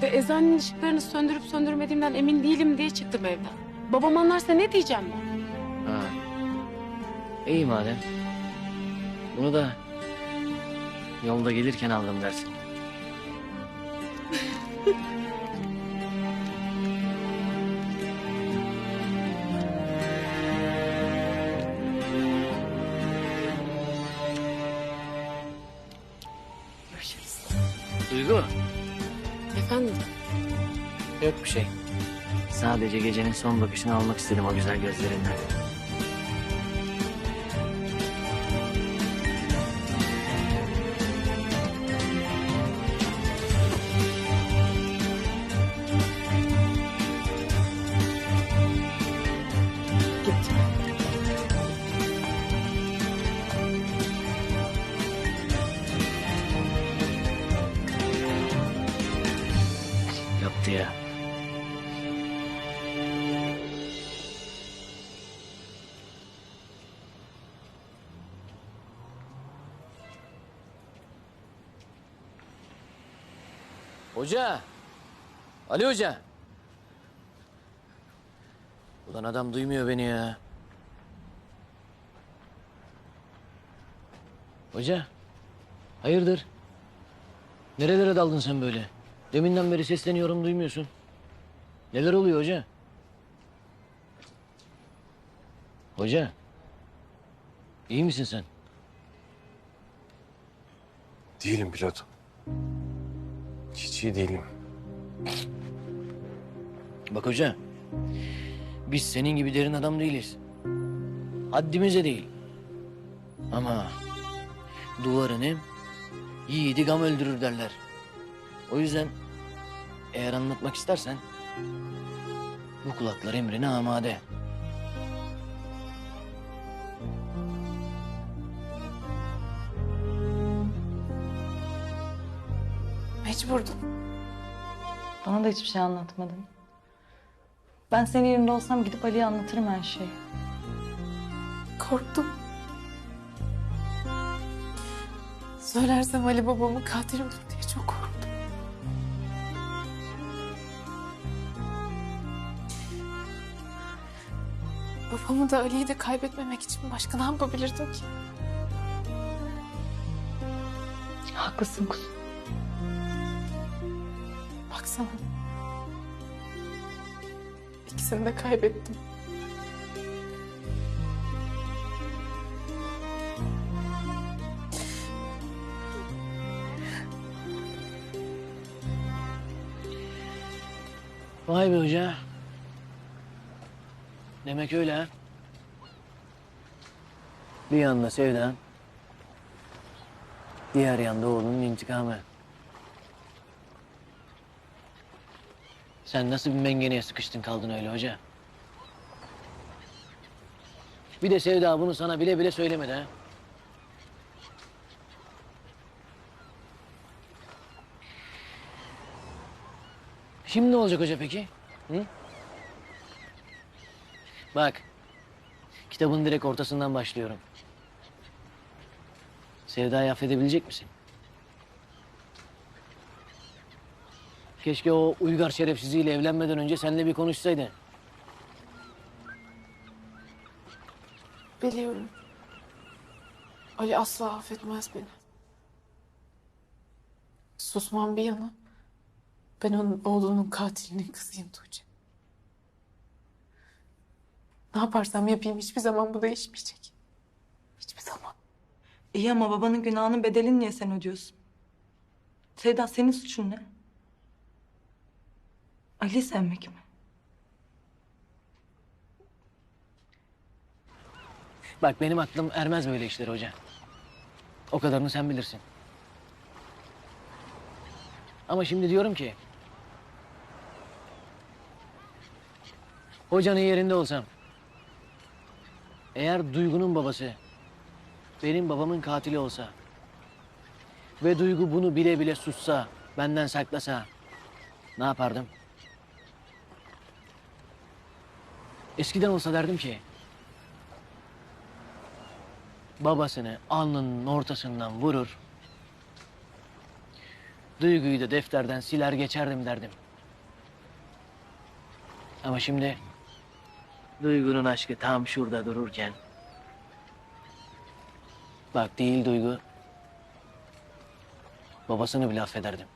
Ve eczanenin ışıklarını söndürüp söndürmediğimden emin değilim diye çıktım evden. Babam anlarsa ne diyeceğim ben? Ha. İyi madem. Bunu da yolda gelirken aldım dersin. Görüşürüz. Duygu. Efendim? Yok bir şey. Sadece gecenin son bakışını almak istedim o güzel gözlerinden. Yaptı ya. Hoca. Ali Hoca. Ulan adam duymuyor beni ya. Hoca. Hayırdır? Nerelere daldın sen böyle? Deminden beri sesleniyorum duymuyorsun. Neler oluyor hoca? Hoca. İyi misin sen? Değilim pilot. Hiç iyi değilim. Bak hoca. Biz senin gibi derin adam değiliz. Haddimize değil. Ama duvarını yiğidi gam öldürür derler. O yüzden eğer anlatmak istersen bu kulaklar emrine amade. Mecburdum. Bana da hiçbir şey anlatmadın. Ben senin yerinde olsam gidip Ali'ye anlatırım her şeyi. Korktum. Söylersem Ali babamın katili olur diye çok korktum. Babamı da Ali'yi de kaybetmemek için başka ne yapabilirdim ki? Haklısın kuzum. Baksana. İkisini de kaybettim. Vay be hoca. Demek öyle ha. Bir yanda sevdan, diğer yanda oğlunun intikamı. Sen nasıl bir mengeneye sıkıştın kaldın öyle hoca? Bir de Sevda bunu sana bile bile söylemedi ha. Şimdi ne olacak hoca peki? Hı? Bak, kitabın direkt ortasından başlıyorum. Sevda'yı affedebilecek misin? Keşke o Uygar şerefsiziyle evlenmeden önce seninle bir konuşsaydı. Biliyorum. Ali asla affetmez beni. Susmam bir yana. Ben onun oğlunun katilinin kızıyım Tuğçe. Ne yaparsam yapayım hiçbir zaman bu değişmeyecek. Hiçbir zaman. İyi ama babanın günahının bedelini niye sen ödüyorsun? Sevda senin suçun ne? Ali sevmek mi? Bak benim aklım ermez böyle işlere hoca. O kadarını sen bilirsin. Ama şimdi diyorum ki... Hocanın yerinde olsam... Eğer Duygu'nun babası... Benim babamın katili olsa... Ve Duygu bunu bile bile sussa... Benden saklasa... Ne yapardım? Eskiden olsa derdim ki... Babasını alnının ortasından vurur... Duygu'yu da defterden siler geçerdim derdim. Ama şimdi... Duygu'nun aşkı tam şurada dururken... Bak değil Duygu... Babasını bile affederdim.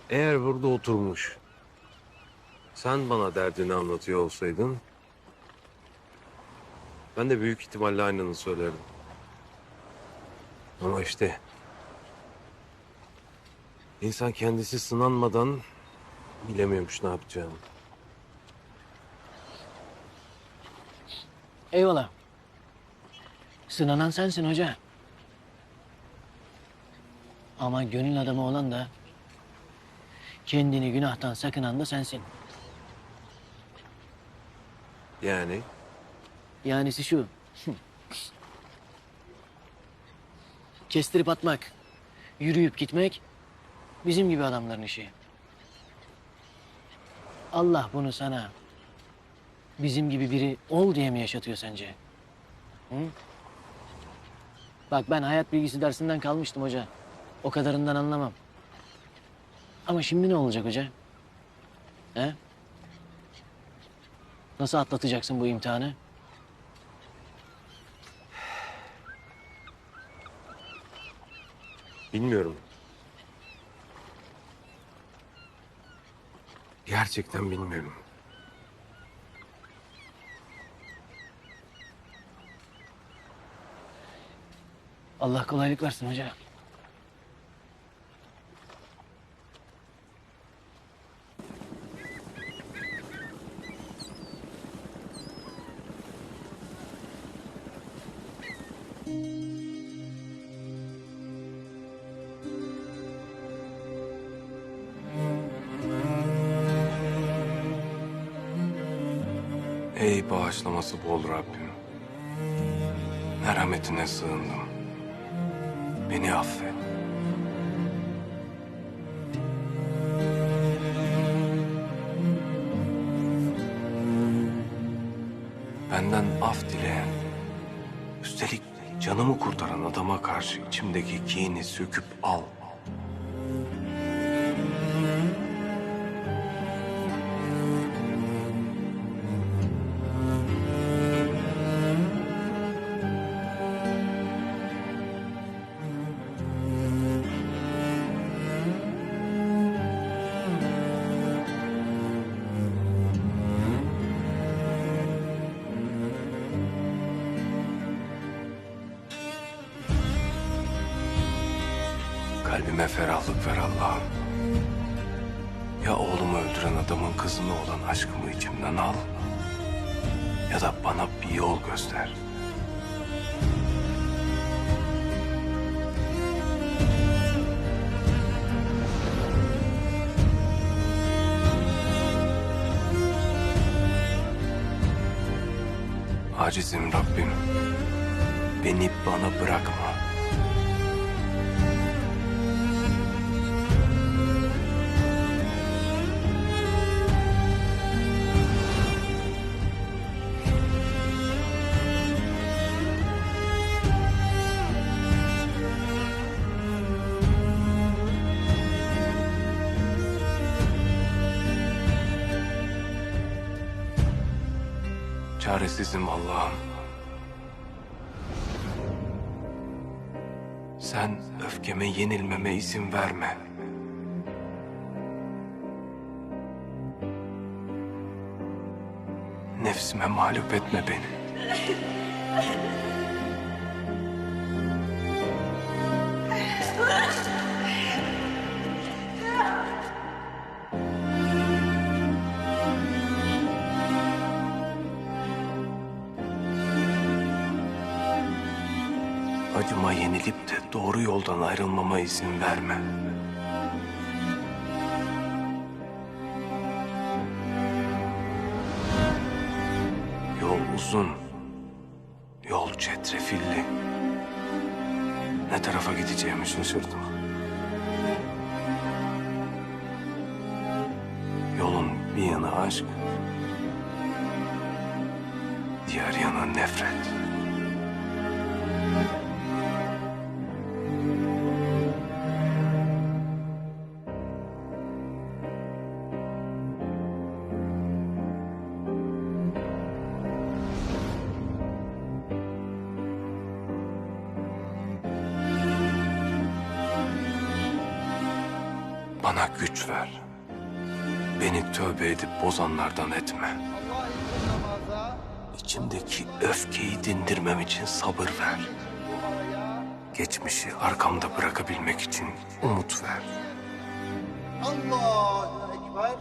Eğer burada oturmuş... Sen bana derdini anlatıyor olsaydın... Ben de büyük ihtimalle aynını söylerdim. Ama işte... İnsan kendisi sınanmadan... Bilemiyormuş ne yapacağını. Eyvallah. Sınanan sensin hoca. Ama gönül adamı olan da... Kendini günahtan sakınan da sensin. Yani? Yanisi şu. Kestirip atmak, yürüyüp gitmek bizim gibi adamların işi. Allah bunu sana bizim gibi biri ol diye mi yaşatıyor sence? Hı? Bak ben hayat bilgisi dersinden kalmıştım hoca. O kadarından anlamam. Ama şimdi ne olacak hoca? He? Nasıl atlatacaksın bu imtihanı? Bilmiyorum. Gerçekten bilmiyorum. Allah kolaylık versin hoca. Ey bağışlaması bol Rabbim. Merhametine sığındım. Beni affet. Benden af dileyen, üstelik canımı kurtaran adama karşı içimdeki kini söküp al. Kalbime ferahlık ver Allah'ım. Ya oğlumu öldüren adamın kızına olan aşkımı içimden al, ya da bana bir yol göster. Acizim Rabbim, beni bana bırakma. Çaresizim Allah'ım. Sen öfkeme yenilmeme izin verme. Nefsime mağlup etme beni. Acıma yenilip de doğru yoldan ayrılmama izin verme. Yol uzun, yol çetrefilli. Ne tarafa gideceğimi şaşırdım. Yolun bir yanı aşk, diğer yanı nefret. Bana güç ver. Beni tövbe edip bozanlardan etme. İçimdeki öfkeyi dindirmem için sabır ver. Geçmişi arkamda bırakabilmek için umut ver. Allahu Ekber.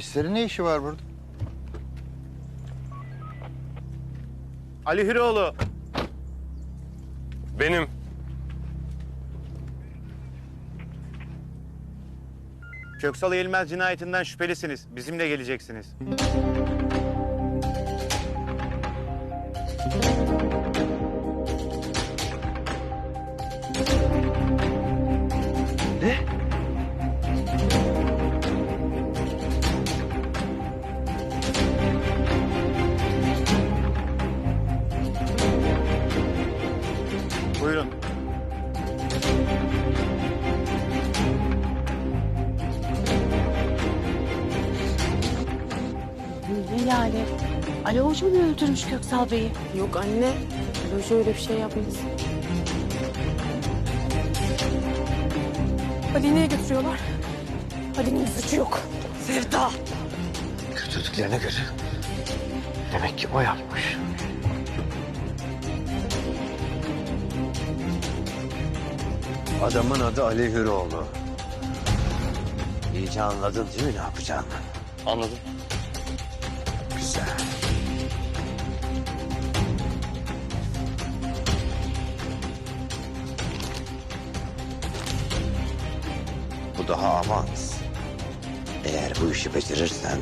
Polislerin ne işi var burada? Ali Hüroğlu. Benim. Köksal Eğilmez cinayetinden şüphelisiniz. Bizimle geleceksiniz. Ne? Buyurun. Ne Lale? Ali Hoca mı öldürmüş Köksal Bey'i? Yok anne. Ali Hoca öyle bir şey yapmaz. Ali'yi niye götürüyorlar? Ali'nin bir suçu yok. Sevda! Götürdüklerine göre demek ki o yapmış. Adamın adı Ali Hüroğlu. İyice anladın değil mi ne yapacağını? Anladım. Güzel. Bu daha avans. Eğer bu işi becerirsen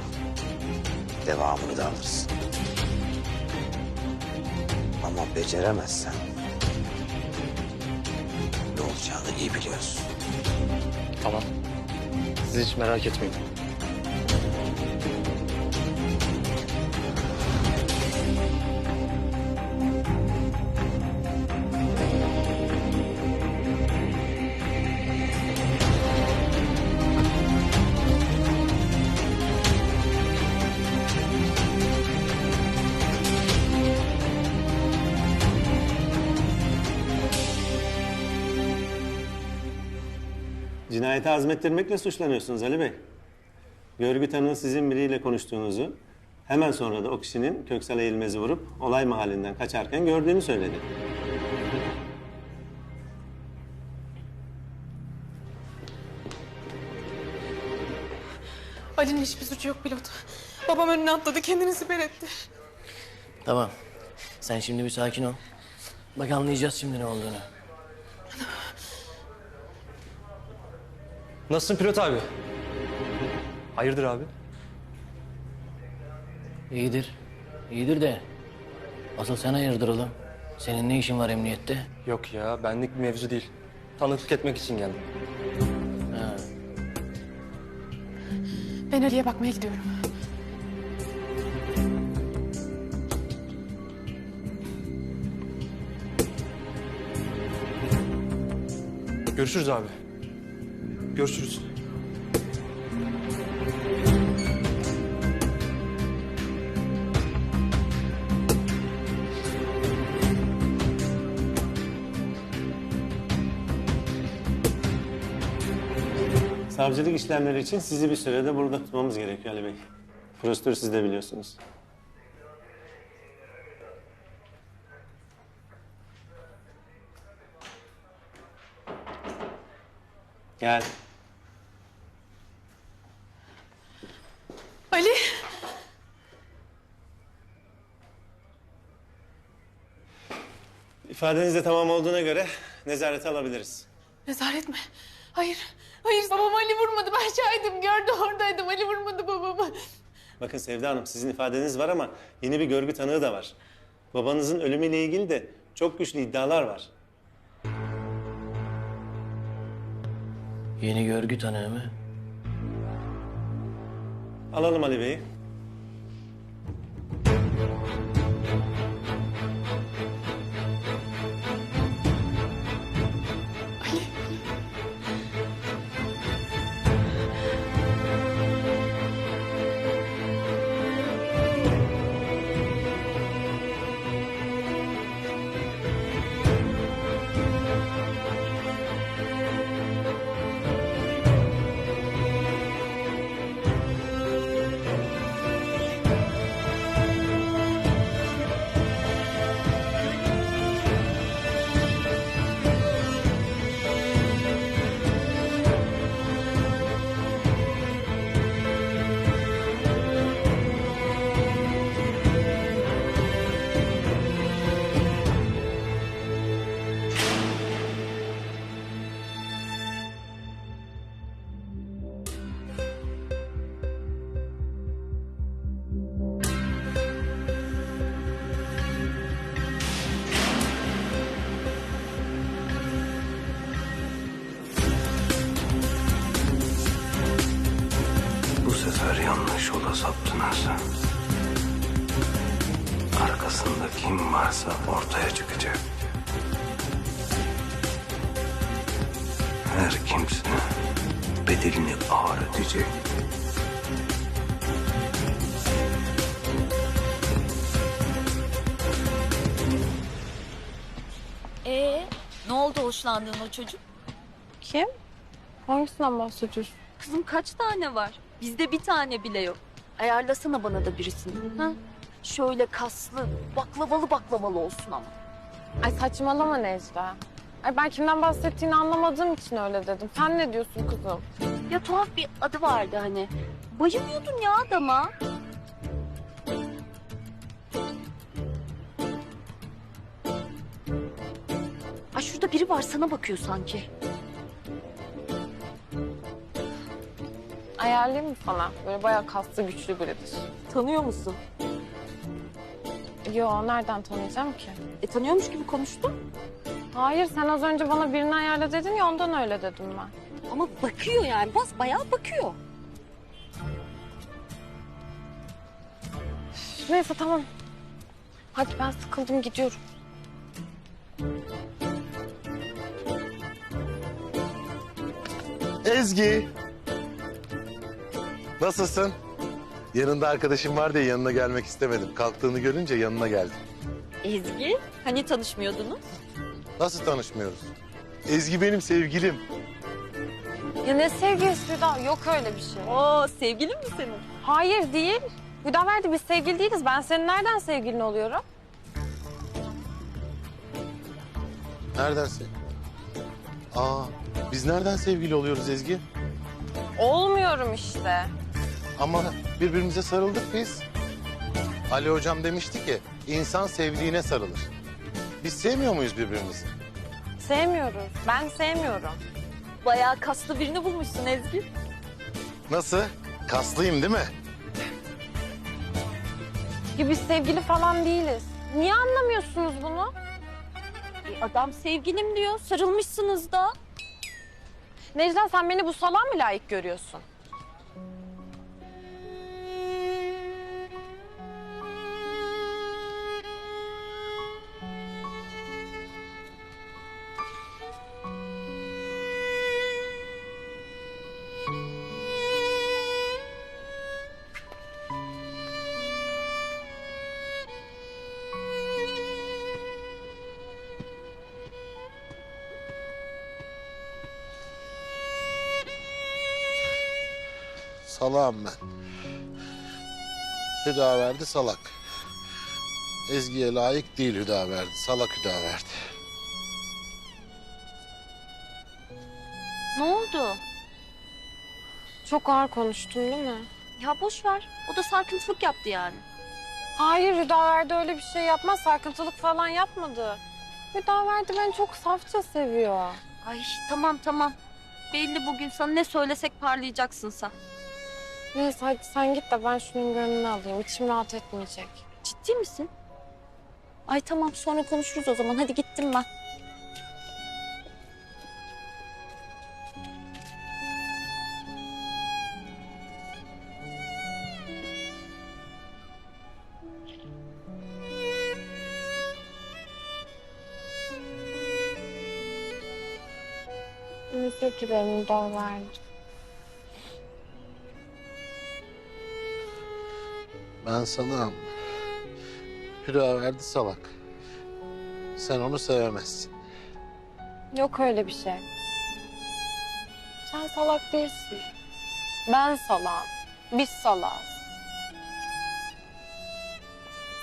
devamını da alırsın. Ama beceremezsen ne olacağını iyi biliyorsun. Tamam. Siz hiç merak etmeyin. Cinayeti azmettirmekle suçlanıyorsunuz Ali Bey. Görgü tanığı sizin biriyle konuştuğunuzu, hemen sonra da o kişinin Köksal Eğilmez'i vurup olay mahallinden kaçarken gördüğünü söyledi. Ali'nin hiçbir suçu yok pilot. Babam önüne atladı, kendini siper etti. Tamam. Sen şimdi bir sakin ol. Bak anlayacağız şimdi ne olduğunu. Nasılsın pilot abi? Hayırdır abi? İyidir. İyidir de. Asıl sen hayırdır oğlum? Senin ne işin var emniyette? Yok ya, benlik bir mevzu değil. Tanıklık etmek için geldim. Ha. Ben Ali'ye bakmaya gidiyorum. Görüşürüz abi. Görüşürüz. Savcılık işlemleri için sizi bir sürede burada tutmamız gerekiyor Ali Bey. Prosedürü siz de biliyorsunuz. Gel. Ali! İfadeniz de tamam olduğuna göre nezarete alabiliriz. Nezaret mi? Hayır. Hayır babam Ali vurmadı. Ben şahidim. Gördü oradaydım. Ali vurmadı babamı. Bakın Sevda Hanım, sizin ifadeniz var ama yeni bir görgü tanığı da var. Babanızın ölümüyle ilgili de çok güçlü iddialar var. Yeni görgü tanığı mı? Alalım Ali Bey'i. soktunuz. Arkasında kim varsa ortaya çıkacak. Her kimse bedelini ağır ödeyecek. Ne oldu hoşlandığın o çocuk? Kim? Hangisinden bahsediyorsun? Kızım kaç tane var? Bizde bir tane bile yok. Ayarlasana bana da birisini. Ha? Şöyle kaslı, baklavalı olsun ama. Ay saçmalama Necla. Ay ben kimden bahsettiğini anlamadığım için öyle dedim. Sen ne diyorsun kızım? Ya tuhaf bir adı vardı hani. Bayılıyordun ya adama. Ay şurada biri var sana bakıyor sanki. Ayarlayayım mı sana? Böyle bayağı kaslı güçlü biridir. Tanıyor musun? Yo, nereden tanıyacağım ki? Tanıyormuş gibi konuştun. Hayır, sen az önce bana birini ayarla dedin ya, ondan öyle dedim ben. Ama bakıyor yani, bayağı bakıyor. Neyse tamam. Hadi ben sıkıldım, gidiyorum. Ezgi. Nasılsın? Yanında arkadaşım var diye yanına gelmek istemedim. Kalktığını görünce yanına geldim. Ezgi, hani tanışmıyordunuz? Nasıl tanışmıyoruz? Ezgi benim sevgilim. Ya ne sevgilisi Hüda? Yok öyle bir şey. Oo, sevgilin mi senin? Hayır değil. Hüda verdi, biz sevgili değiliz. Ben senin nereden sevgilin oluyorum? Nereden biz nereden sevgili oluyoruz Ezgi? Olmuyorum işte. Ama birbirimize sarıldık biz. Ali hocam demişti ki insan sevdiğine sarılır. Biz sevmiyor muyuz birbirimizi? Sevmiyoruz. Ben sevmiyorum. Bayağı kaslı birini bulmuşsun Ezgi. Nasıl? Kaslıyım değil mi? Ya biz sevgili falan değiliz. Niye anlamıyorsunuz bunu? Adam sevgilim diyor, sarılmışsınız da. Necla, sen beni bu salağa mı layık görüyorsun? Salağım ben. Hüdaverdi salak. Ezgi'ye layık değil Hüdaverdi. Salak Hüdaverdi. Ne oldu? Çok ağır konuştum değil mi? Ya boş ver, o da sarkıntılık yaptı yani. Hayır, Hüdaverdi öyle bir şey yapmaz. Sarkıntılık falan yapmadı. Hüdaverdi beni çok safça seviyor. Ay tamam. Belli bugün sana ne söylesek parlayacaksın sen. Neyse hadi sen git de ben şunun gönlünü alayım. İçim rahat etmeyecek. Ciddi misin? Ay tamam, sonra konuşuruz o zaman. Hadi gittim ben. Özür dilerim Hüdaverdi. Ben salağım. Hüdaverdi salak. Sen onu sevemezsin. Yok öyle bir şey. Sen salak değilsin. Ben salağım. Biz salağız.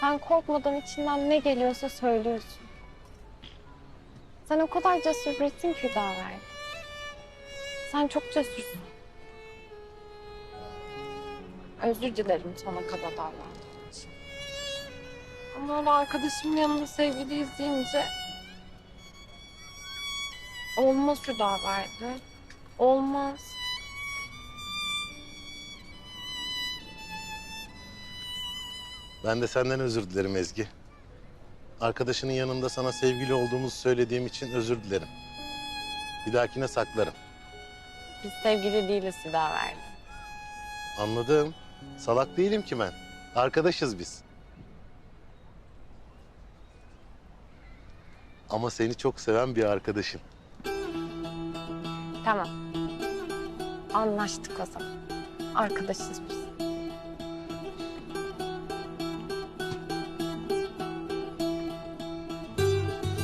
Sen korkmadan içinden ne geliyorsa söylüyorsun. Sen o kadar cesur birisin ki Hüdaverdi. Sen çok cesursun. Özür dilerim sana kadar davrandığım için. Ama onu arkadaşımın yanında sevgiliyiz deyince... Olmaz Hüdaverdi. Olmaz. Ben de senden özür dilerim Ezgi. Arkadaşının yanında sana sevgili olduğumuzu söylediğim için özür dilerim. Bir dahakine saklarım. Biz sevgili değiliz Hüdaverdi. Anladım. Salak değilim ki ben. Arkadaşız biz. Ama seni çok seven bir arkadaşım. Tamam. Anlaştık o zaman. Arkadaşız biz.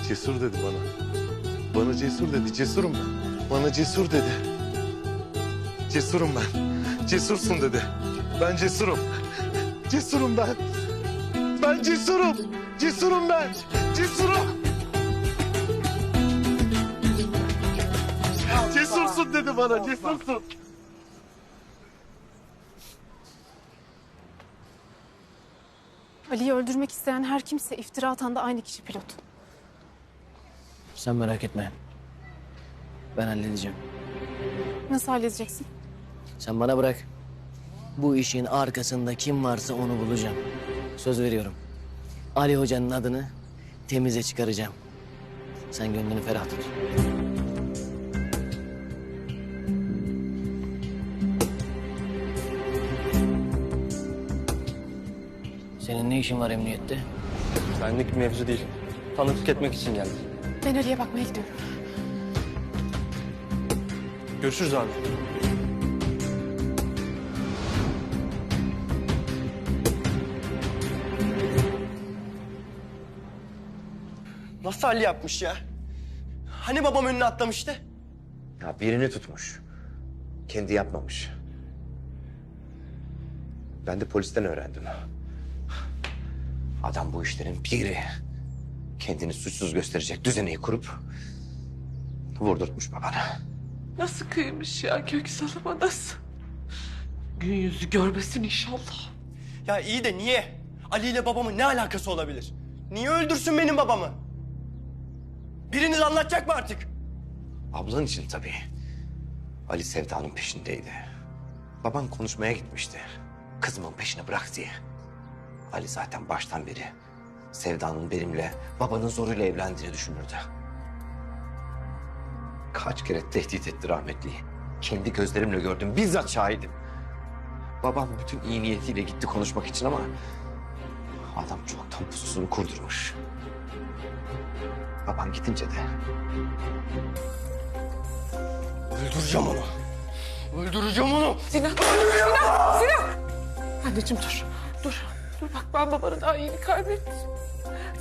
Cesur dedi bana. Bana cesur dedi. Cesurum ben. Bana cesur dedi. Cesurum ben. Cesursun dedi. Ben cesurum. Cesurum ben. Ben cesurum. Cesurum ben. Cesurum. Cesursun dedi bana. Cesursun. Ali'yi öldürmek isteyen her kimse iftira atan da aynı kişi pilot. Sen merak etme. Ben halledeceğim. Nasıl halledeceksin? Sen bana bırak. Bu işin arkasında kim varsa onu bulacağım. Söz veriyorum. Ali Hoca'nın adını temize çıkaracağım. Sen gönlünü ferah tut. Senin ne işin var emniyette? Benlik bir mevzu değil. Tanıklık etmek için geldim. Ben Ali'ye bakmaya gidiyorum. Görüşürüz abi. Nasıl Ali yapmış ya? Hani babam önüne atlamıştı? Ya birini tutmuş. Kendi yapmamış. Ben de polisten öğrendim. Adam bu işlerin piri. Kendini suçsuz gösterecek düzeneyi kurup vurdurtmuş babana. Nasıl kıymış ya Köksal'ıma nasıl? Gün yüzü görmesin inşallah. Ya iyi de niye? Ali ile babamın ne alakası olabilir? Niye öldürsün benim babamı? Biriniz anlatacak mı artık? Ablan için tabii. Ali Sevda'nın peşindeydi. Baban konuşmaya gitmişti. Kızımın peşini bırak diye. Ali zaten baştan beri Sevda'nın benimle babanın zoruyla evlendiğini düşünürdü. Kaç kere tehdit etti rahmetliyi. Kendi gözlerimle gördüm, bizzat şahidim. Babam bütün iyi niyetiyle gitti konuşmak için ama adam çoktan pususunu kurdurmuş. Babam gidince de öldüreceğim onu. Öldüreceğim onu. Sinan! Sinan! Sinan! Anneciğim dur. Dur. Dur bak ben babanı daha yeni kaybettim.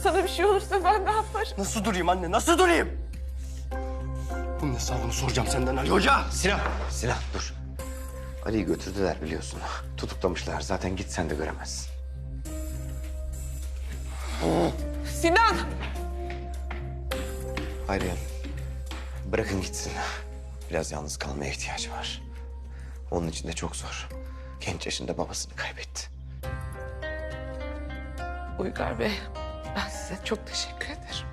Sana bir şey olursa ben ne yaparım? Nasıl durayım anne? Nasıl durayım? Bunun hesabını soracağım senden Ali Hoca. Sinan dur. Ali'yi götürdüler biliyorsun. Tutuklamışlar. Zaten git sen de göremezsin. Sinan! Hayriye, bırakın gitsin. Biraz yalnız kalmaya ihtiyacı var. Onun için de çok zor. Genç yaşında babasını kaybetti. Uygar Bey, ben size çok teşekkür ederim.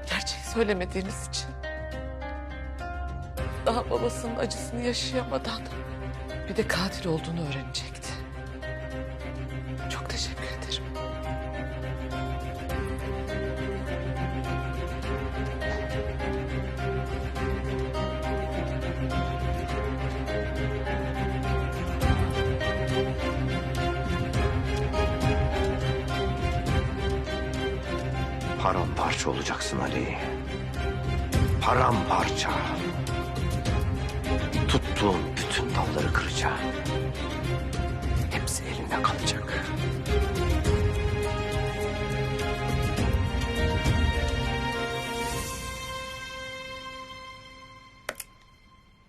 Gerçeği söylemediğiniz için. Daha babasının acısını yaşayamadan bir de katil olduğunu öğrenecekti. Çok teşekkür ederim. Paramparça olacaksın Ali. Paramparça. Tuttuğun bütün dalları kıracağım. Hepsi elinde kalacak.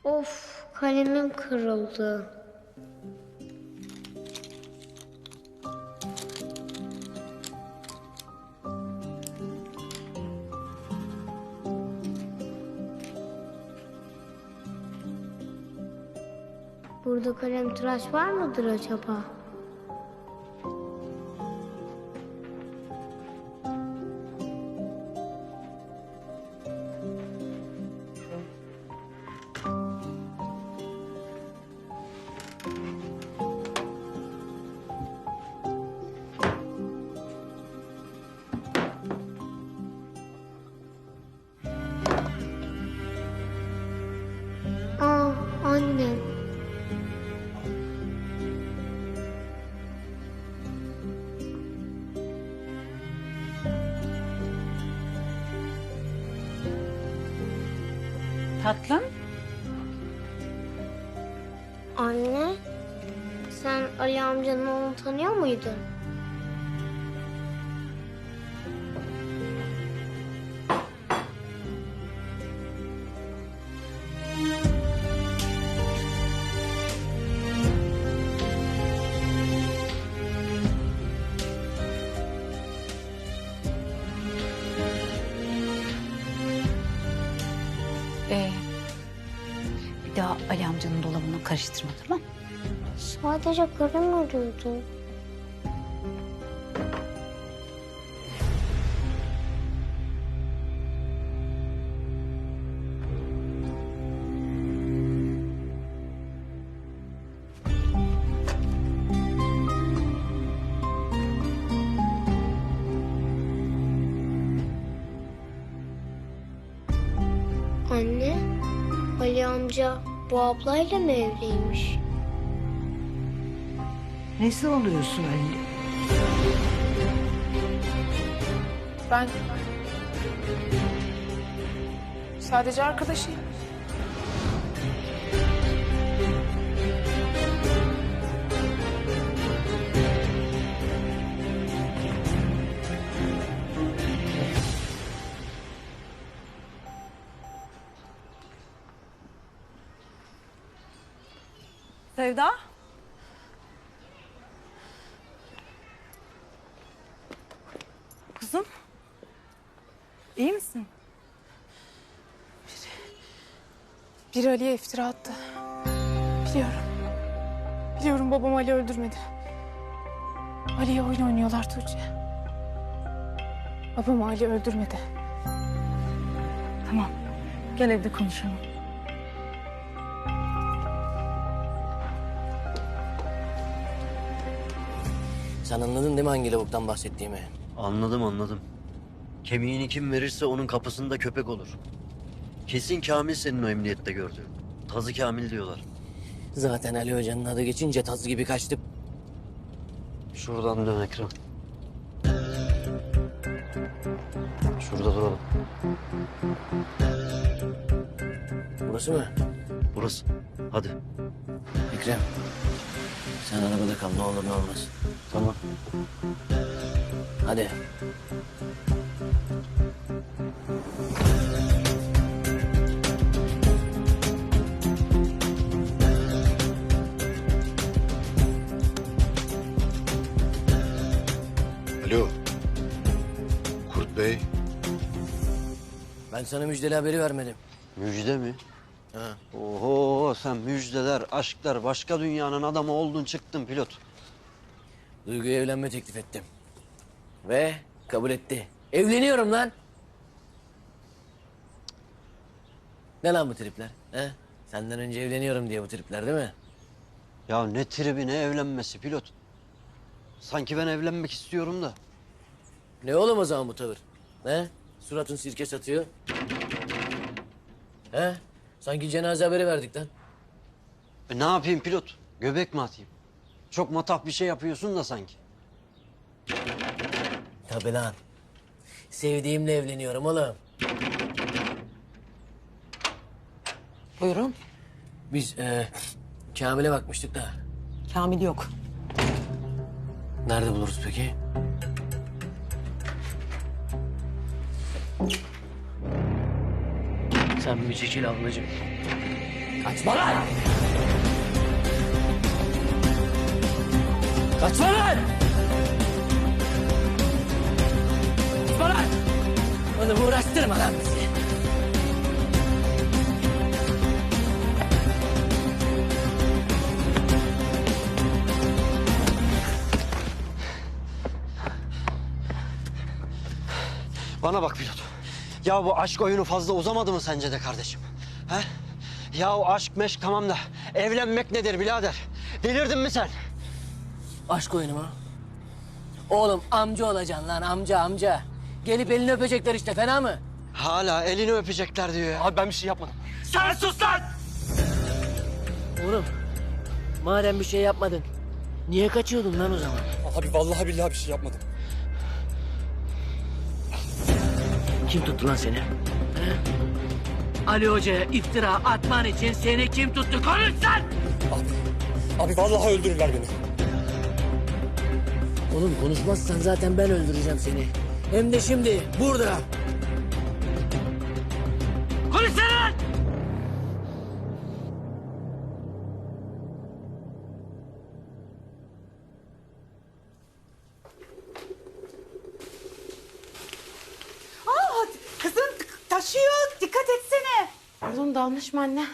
Of, kalemim kırıldı. Burada kalem tıraş var mıdır acaba? Aa, annem. Tatlım. Anne, sen Ali amcanın oğlunu tanıyor muydun? Bir daha Ali amcanın dolabını karıştırma, tamam mı? Sadece karım arıyordu. Anne, Ali amca bu ablayla mı evliymiş? Nesi oluyorsun Ali? Ben sadece arkadaşıyım. Sevda? Kuzum? İyi misin? Biri Ali'ye iftira attı. Biliyorum. Biliyorum, babam Ali öldürmedi. Ali'ye oyun oynuyorlar Tuğçe. Babam Ali öldürmedi. Tamam. Gel evde konuşalım. Sen anladın değil mi hangi lavuktan bahsettiğimi? Anladım. Kemiğini kim verirse onun kapısında köpek olur. Kesin Kamil senin o emniyette gördüğün. Tazı Kamil diyorlar. Zaten Ali Hoca'nın adı geçince taz gibi kaçtı. Şuradan dön Ekrem. Şurada duralım. Burası mı? Burası. Hadi. Ekrem, sen arabada kal, ne olur ne olmaz. Tamam. Hadi. Alo. Kurt Bey. Ben sana müjdeli haberi vermedim. Müjde mi? Ha. Oho, sen müjdeler, aşklar, başka dünyanın adamı oldun çıktın pilot. Duygu'ya evlenme teklif ettim. Ve kabul etti. Evleniyorum lan. Ne lan bu tripler? He? Senden önce evleniyorum diye bu tripler değil mi? Ya ne tribi ne evlenmesi pilot. Sanki ben evlenmek istiyorum da. Ne oğlum o zaman bu tavır? He? Suratın sirke satıyor. He? Sanki cenaze haberi verdik lan. Ne yapayım pilot? Göbek mi atayım? Çok matah bir şey yapıyorsun da sanki. Tabii lan. Sevdiğimle evleniyorum oğlum. Buyurun. Biz Kamil'e bakmıştık da. Kamil yok. Nerede buluruz peki? Sen bir çekil ablacığım. Kaçma lan! Kaçma lan! Kaçma lan! Onu uğraştırma lan bizi. Bana bak pilot. Ya bu aşk oyunu fazla uzamadı mı sence de kardeşim? He? Ya o aşk meşk tamam da evlenmek nedir birader? Delirdin mi sen? Aşk oyunu mu? Oğlum amca olacaksın lan amca. Gelip elini öpecekler işte, fena mı? Hala elini öpecekler diyor ya. Abi ben bir şey yapmadım. Sen sus lan! Oğlum madem bir şey yapmadın niye kaçıyordun lan o zaman? Abi vallahi billahi bir şey yapmadım. Kim tuttu lan seni? He? Ali Hoca'ya iftira atman için seni kim tuttu? Konuş sen! Abi vallahi öldürürler beni. Oğlum konuşmazsan zaten ben öldüreceğim seni. Hem de şimdi, burada. Konuşsana! Aa, kızım taşıyor. Dikkat etsene. Pardon, dalmış mı anne?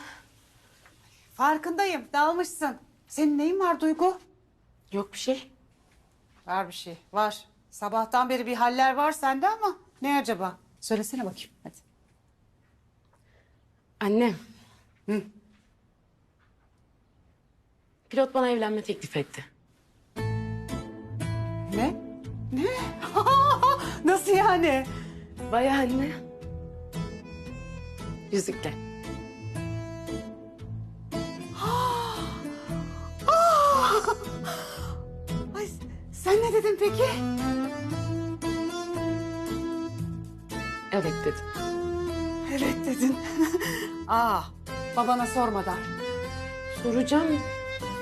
Farkındayım. Dalmışsın. Senin neyin var Duygu? Yok bir şey. Var bir şey. Var. Sabahtan beri bir haller var sende ama ne acaba? Söylesene bakayım. Hadi. Anne. Pilot bana evlenme teklif etti. Ne? Ne? Nasıl yani? Bayağı anne. Yüzükle. Ay, sen ne dedin peki? Evet dedim. Evet dedin. Babana sormadan. Soracağım.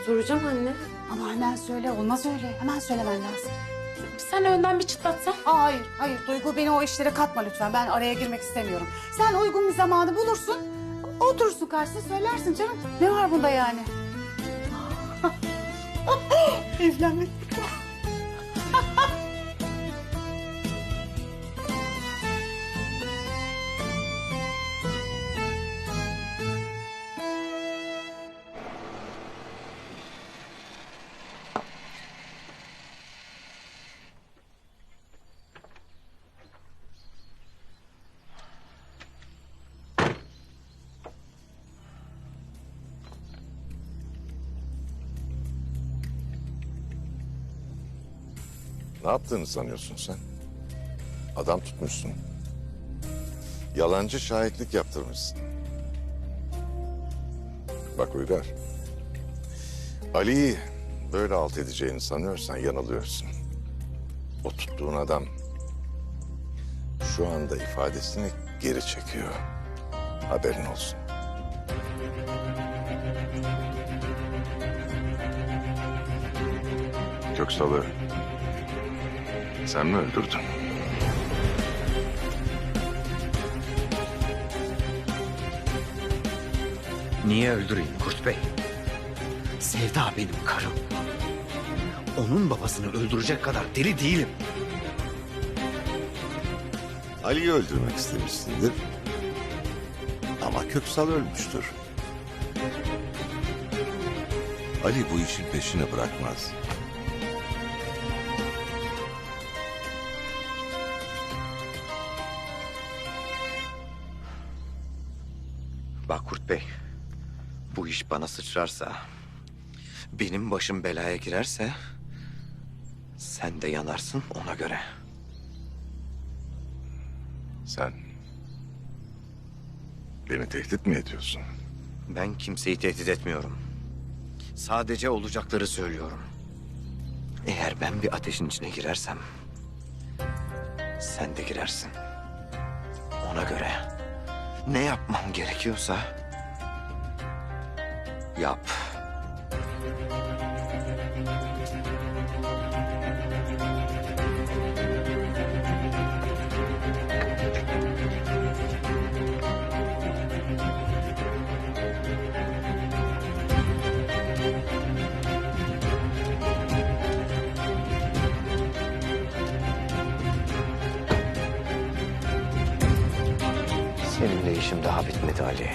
Soracağım anne. Ama hemen söyle. Olmaz öyle. Hemen söylemen lazım. Sen önden bir çıtlatsan. Hayır, hayır. Duygu beni o işlere katma lütfen. Ben araya girmek istemiyorum. Sen uygun bir zamanı bulursun. Oturursun karşısına söylersin canım. Ne var bunda yani? Evlenmek. Ne yaptığını sanıyorsun sen? Adam tutmuşsun. Yalancı şahitlik yaptırmışsın. Bak Uygar. Ali'yi böyle alt edeceğini sanıyorsan yanılıyorsun. O tuttuğun adam şu anda ifadesini geri çekiyor. Haberin olsun. Köksal'ı sen mi öldürdün? Niye öldüreyim Kurt Bey? Sevda benim karım. Onun babasını öldürecek kadar deli değilim. Ali'yi öldürmek istemişsindir. Ama Köksal ölmüştür. Ali bu işin peşini bırakmaz. Bak Kurt Bey, bu iş bana sıçrarsa, benim başım belaya girerse, sen de yanarsın ona göre. Sen beni tehdit mi ediyorsun? Ben kimseyi tehdit etmiyorum. Sadece olacakları söylüyorum. Eğer ben bir ateşin içine girersem, sen de girersin. Ona göre ne yapmam gerekiyorsa yap. Seninle işim daha bitmedi Ali.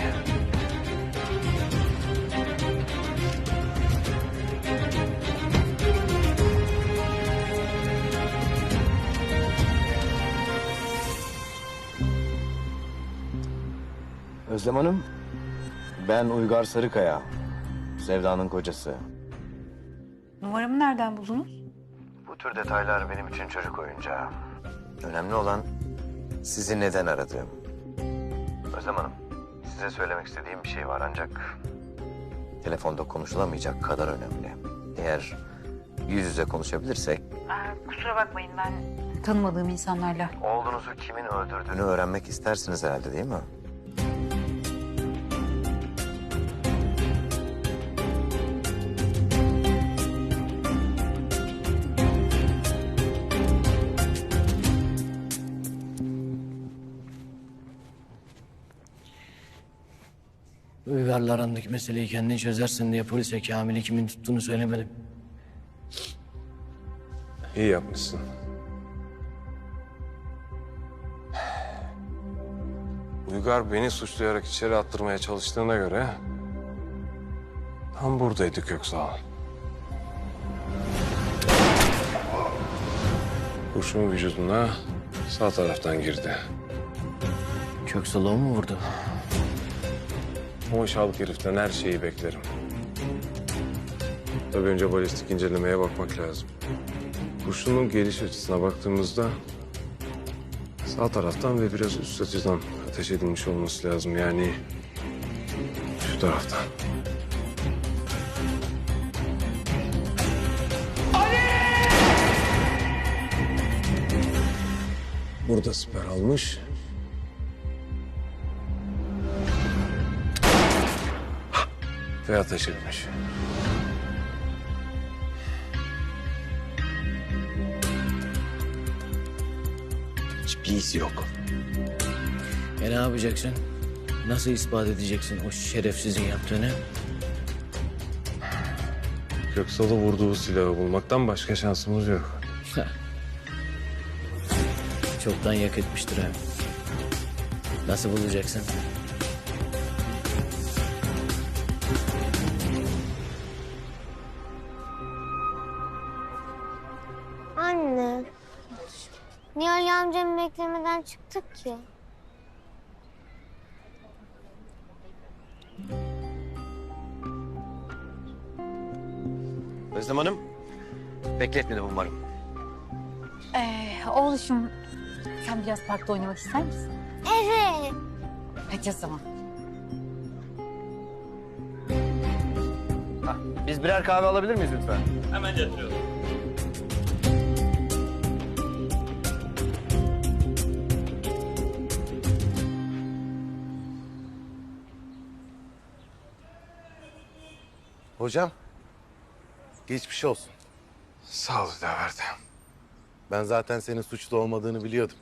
Özlem Hanım, ben Uygar Sarıkaya. Sevda'nın kocası. Numaramı nereden buldunuz? Bu tür detaylar benim için çocuk oyuncağı. Önemli olan sizi neden aradığım. Özlem Hanım, size söylemek istediğim bir şey var ancak telefonda konuşulamayacak kadar önemli. Eğer yüz yüze konuşabilirsek... Kusura bakmayın, ben tanımadığım insanlarla. Oğlunuzu kimin öldürdüğünü öğrenmek istersiniz herhalde, değil mi? Uygar'la arandaki meseleyi kendin çözersin diye polise Kamil'i kimin tuttuğunu söylemedim. İyi yapmışsın. Uygar beni suçlayarak içeri attırmaya çalıştığına göre tam buradaydı Köksal. Kurşun vücuduna sağ taraftan girdi. Köksal'ı o mu vurdu? O şalık heriften her şeyi beklerim. Tabii önce balistik incelemeye bakmak lazım. Kurşunun geliş açısına baktığımızda sağ taraftan ve biraz üst açıdan ateş edilmiş olması lazım. Yani şu taraftan. Burada siper almış. Ve ateş etmiş. Hiçbir iz yok. Ne yapacaksın? Nasıl ispat edeceksin o şerefsizin yaptığını? Köksal'ı vurduğu silahı bulmaktan başka şansımız yok. Çoktan yak etmiştir ha. Nasıl bulacaksın? Anne. Niye Ali amcamı beklemeden çıktık ki? Özlem Hanım, bekletmedim umarım. Oğluşum sen biraz parkta oynamak ister misin? Evet. Hadi o zaman. Biz birer kahve alabilir miyiz lütfen? Hemen getiriyorum. Hocam, geçmiş olsun. Sağ ol Hüdaverdi. Ben zaten senin suçlu olmadığını biliyordum.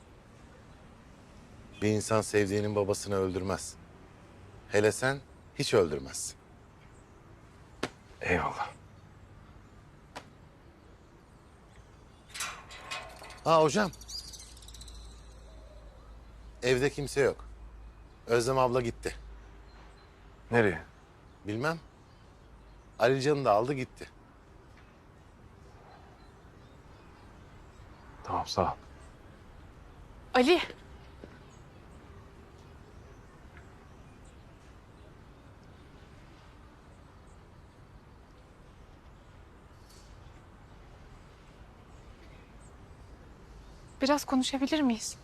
Bir insan sevdiğinin babasını öldürmez. Hele sen hiç öldürmezsin. Eyvallah. Ha hocam. Evde kimse yok. Özlem abla gitti. Nereye? Bilmem. Alican'ı da aldı gitti. Tamam sağ ol. Ali. Biraz konuşabilir miyiz?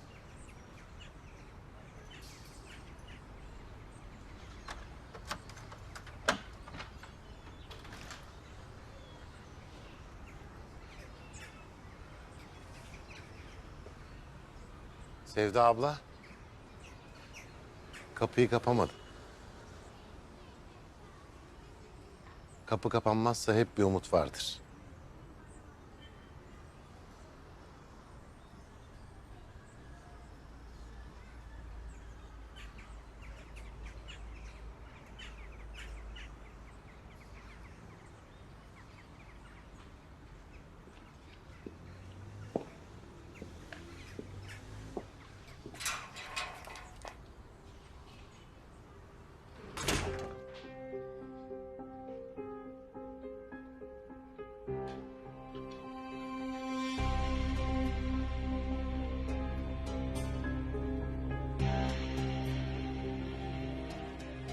Sevda abla. Kapıyı kapamadı. Kapı kapanmazsa hep bir umut vardır.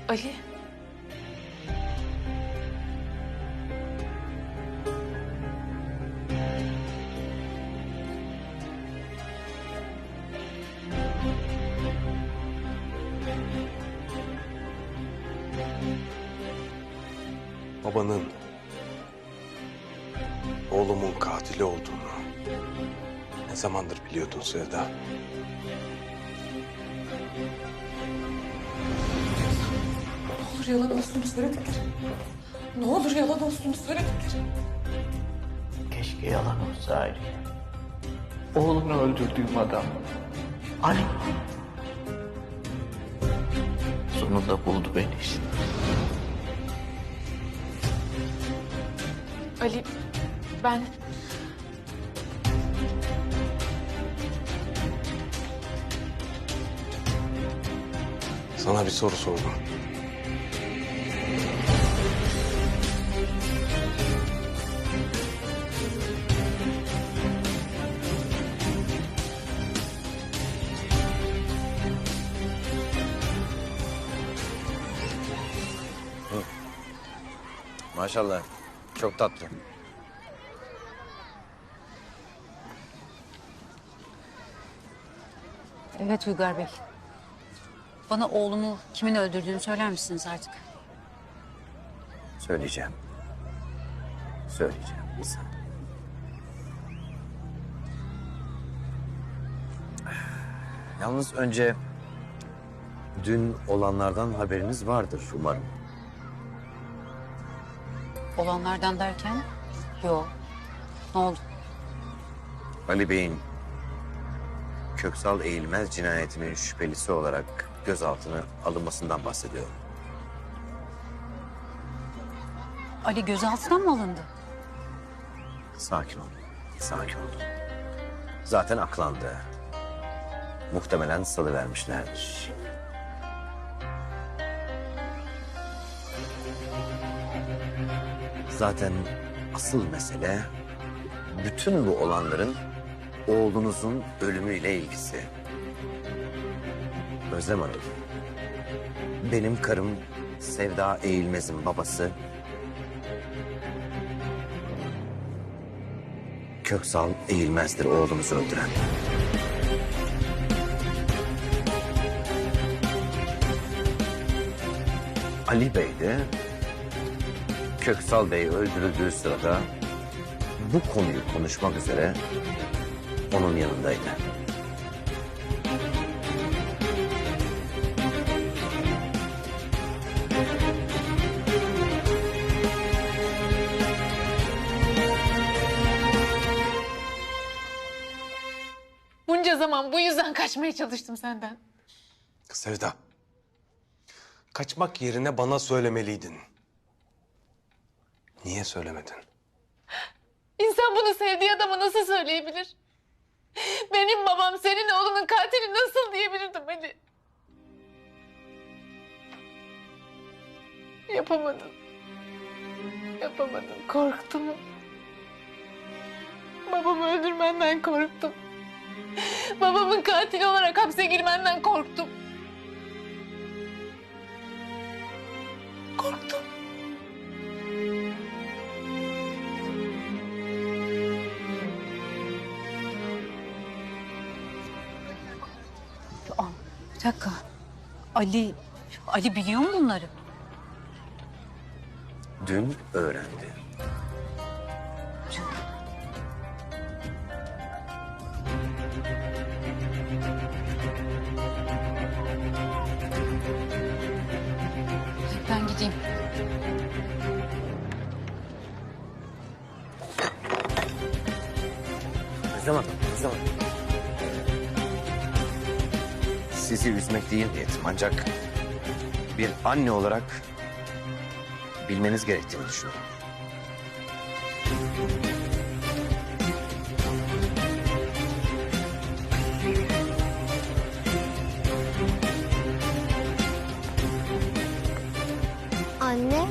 Ali. Babanın oğlumun katili olduğunu ne zamandır biliyordun Sevda? Ne olur yalan olduğunu söyledikleri. Ne olur yalan olduğunu söyledikleri. Keşke yalan olsaydı. Oğlunu öldürdüğüm adam Ali. Sonunda buldu beni işte. Ali, ben... Sana bir soru sordum. Maşallah. Çok tatlı. Evet Uygar Bey. Bana oğlumu kimin öldürdüğünü söyler misiniz artık? Söyleyeceğim. Söyleyeceğim. Bir saniye. Yalnız önce dün olanlardan haberiniz vardır umarım. Olanlardan derken? Yok. Ne oldu? Ali Bey'in Köksal Eğilmez cinayetinin şüphelisi olarak gözaltına alınmasından bahsediyorum. Ali gözaltına mı alındı? Sakin ol. Sakin ol. Zaten aklandı. Muhtemelen salıvermişlerdir. Zaten asıl mesele bütün bu olanların oğlunuzun ölümüyle ilgisi. Özlem Hanım, benim karım Sevda Eğilmez'in babası Köksal Eğilmez'dir oğlunuzu öldüren. Ali Bey de Köksal Bey öldürüldüğü sırada bu konuyu konuşmak üzere onun yanındaydı. Bunca zaman bu yüzden kaçmaya çalıştım senden. Sevda. Kaçmak yerine bana söylemeliydin. Niye söylemedin? İnsan bunu sevdiği adama nasıl söyleyebilir? Benim babam senin oğlunun katili nasıl diyebilirdim Ali? Yapamadım. Yapamadım. Korktum. Babamı öldürmenden korktum. Babamın katili olarak hapse girmenden korktum. Korktum. Bir dakika. Ali biliyor mu bunları? Dün öğrendi. Ben gideyim. Özlem Hanım, Özlem Hanım. Sizi üzmek değil niyetim ancak bir anne olarak bilmeniz gerektiğini düşünüyorum. Anne.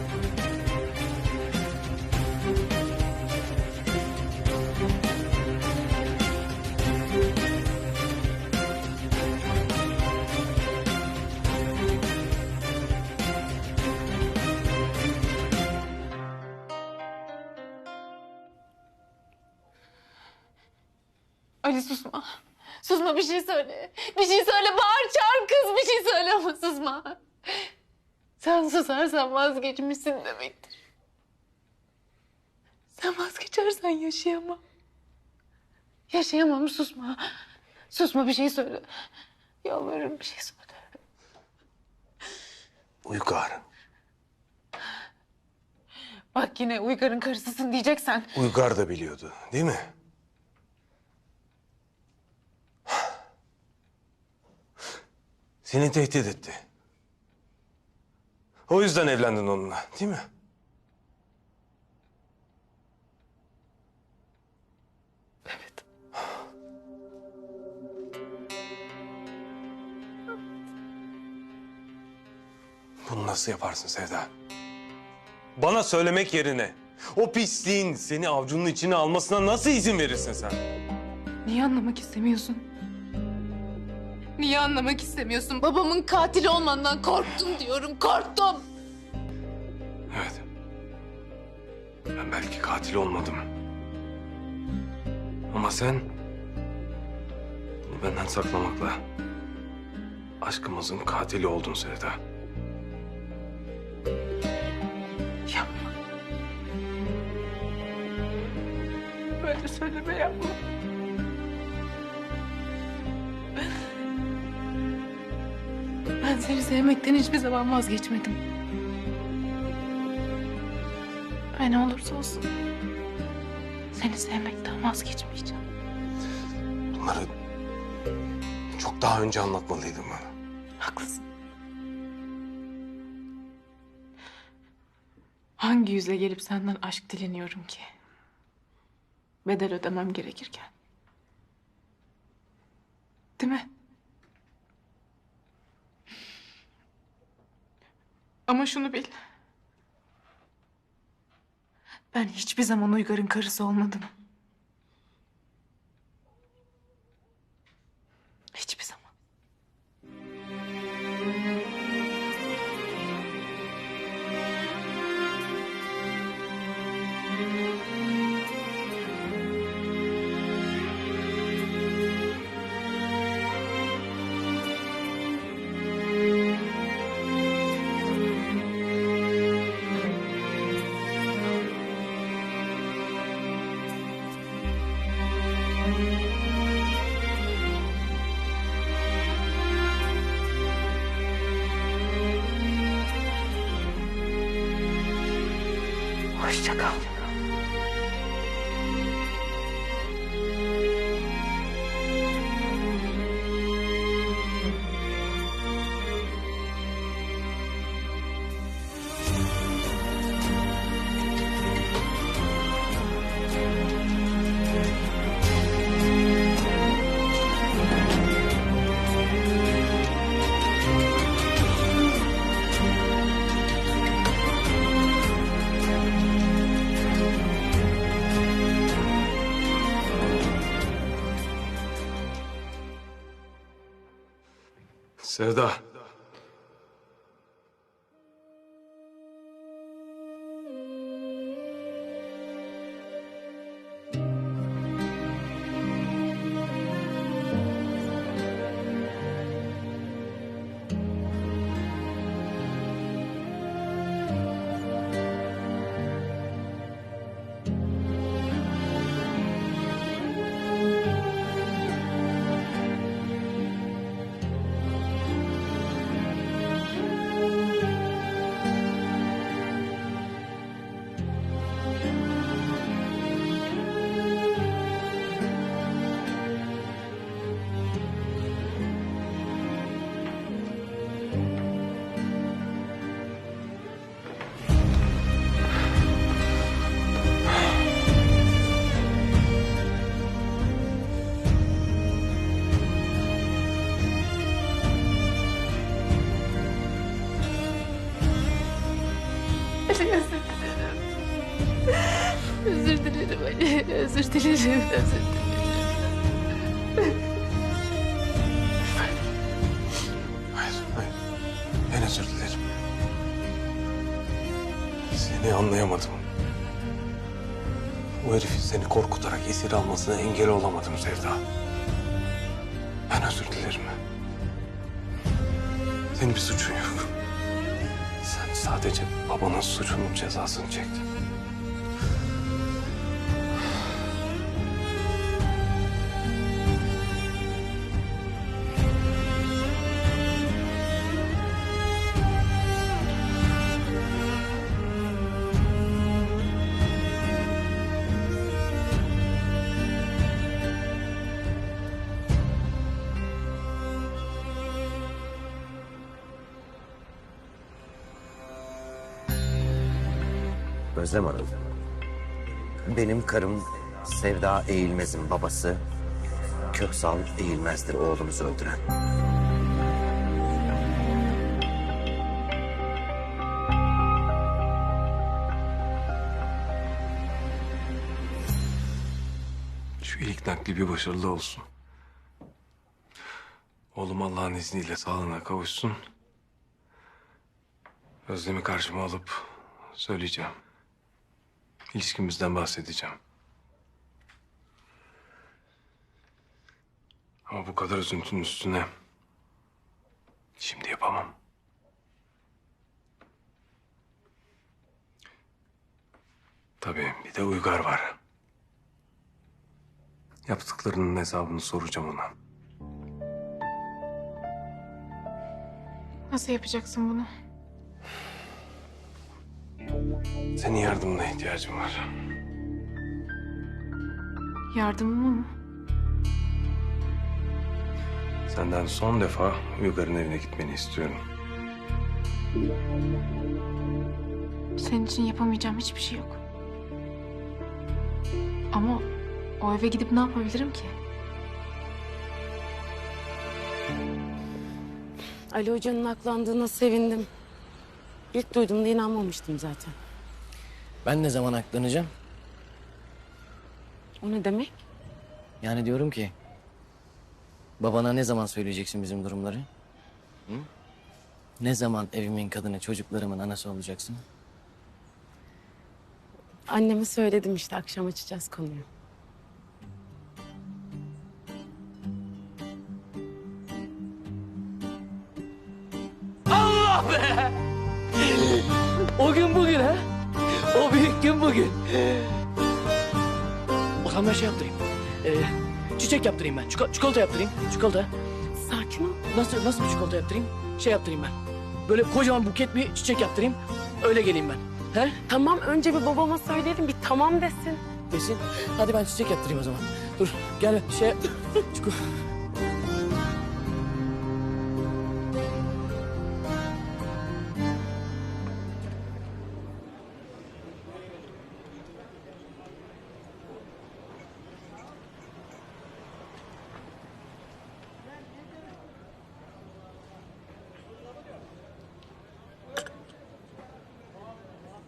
Ali susma. Susma bir şey söyle. Bir şey söyle bağır çağır kız bir şey söyle ama susma. Sen susarsan vazgeçmişsin demektir. Sen vazgeçersen yaşayamam. Yaşayamam susma. Susma bir şey söyle. Yalvarırım bir şey söyle. Uygar. Bak yine Uygar'ın karısısın diyeceksen. Uygar da biliyordu değil mi? Seni tehdit etti. O yüzden evlendin onunla, değil mi? Evet. Bunu nasıl yaparsın Sevda? Bana söylemek yerine o pisliğin seni avcunun içine almasına nasıl izin verirsin sen? Niye anlamak istemiyorsun? Niye anlamak istemiyorsun? Babamın katil olmandan korktum diyorum, korktum. Evet. Ben belki katil olmadım. Ama sen bunu benden saklamakla aşkımızın katili oldun Sevda. Yapma. Böyle söyleme, yapma. Ben seni sevmekten hiçbir zaman vazgeçmedim. Ve ne olursa olsun seni sevmekten vazgeçmeyeceğim. Bunları çok daha önce anlatmalıydın bana. Haklısın. Hangi yüzle gelip senden aşk dileniyorum ki? Bedel ödemem gerekirken. Değil mi? Ama şunu bil. Ben hiçbir zaman Uygar'ın karısı olmadım. Hiçbir zaman. Hoşça kal. Sevda. Özür dilerim Ali. Özür dilerim. Özür dilerim. Hayır, hayır. Ben özür dilerim. Seni anlayamadım. O herifin seni korkutarak esir almasına engel olamadım Sevda. Ben özür dilerim. Senin bir suçun yok. Sen sadece babanın suçunun cezasını çektin. Özlem Hanım. Benim karım Sevda Eğilmez'in babası Köksal Eğilmez'dir oğlumuzu öldüren. Şu ilk nakli bir başarılı olsun. Oğlum Allah'ın izniyle sağlığına kavuşsun. Özlem'i karşıma alıp söyleyeceğim. İlişkimizden bahsedeceğim. Ama bu kadar üzüntünün üstüne şimdi yapamam. Tabii bir de Uygar var. Yaptıklarının hesabını soracağım ona. Nasıl yapacaksın bunu? Senin yardımına ihtiyacım var. Yardımımı mı? Senden son defa Uygar'ın evine gitmeni istiyorum. Senin için yapamayacağım hiçbir şey yok. Ama o eve gidip ne yapabilirim ki? Ali Hoca'nın aklandığına sevindim. İlk duyduğumda inanmamıştım zaten. Ben ne zaman aklanacağım? O ne demek? Yani diyorum ki... Babana ne zaman söyleyeceksin bizim durumları? Hı? Ne zaman evimin kadını, çocuklarımın anası olacaksın? Anneme söyledim işte, akşam açacağız konuyu. Allah be! O gün bugün ha? O büyük gün bugün. O zaman ben şey yaptırayım. Çiçek yaptırayım ben. Çikolata yaptırayım. Çikolata. Sakin ol. Nasıl bir çikolata yaptırayım? Şey yaptırayım ben. Böyle kocaman buket bir çiçek yaptırayım. Öyle geleyim ben. He? Tamam, önce bir babama söyleyelim, bir tamam desin. Desin. Hadi ben çiçek yaptırayım o zaman. Dur gel şey...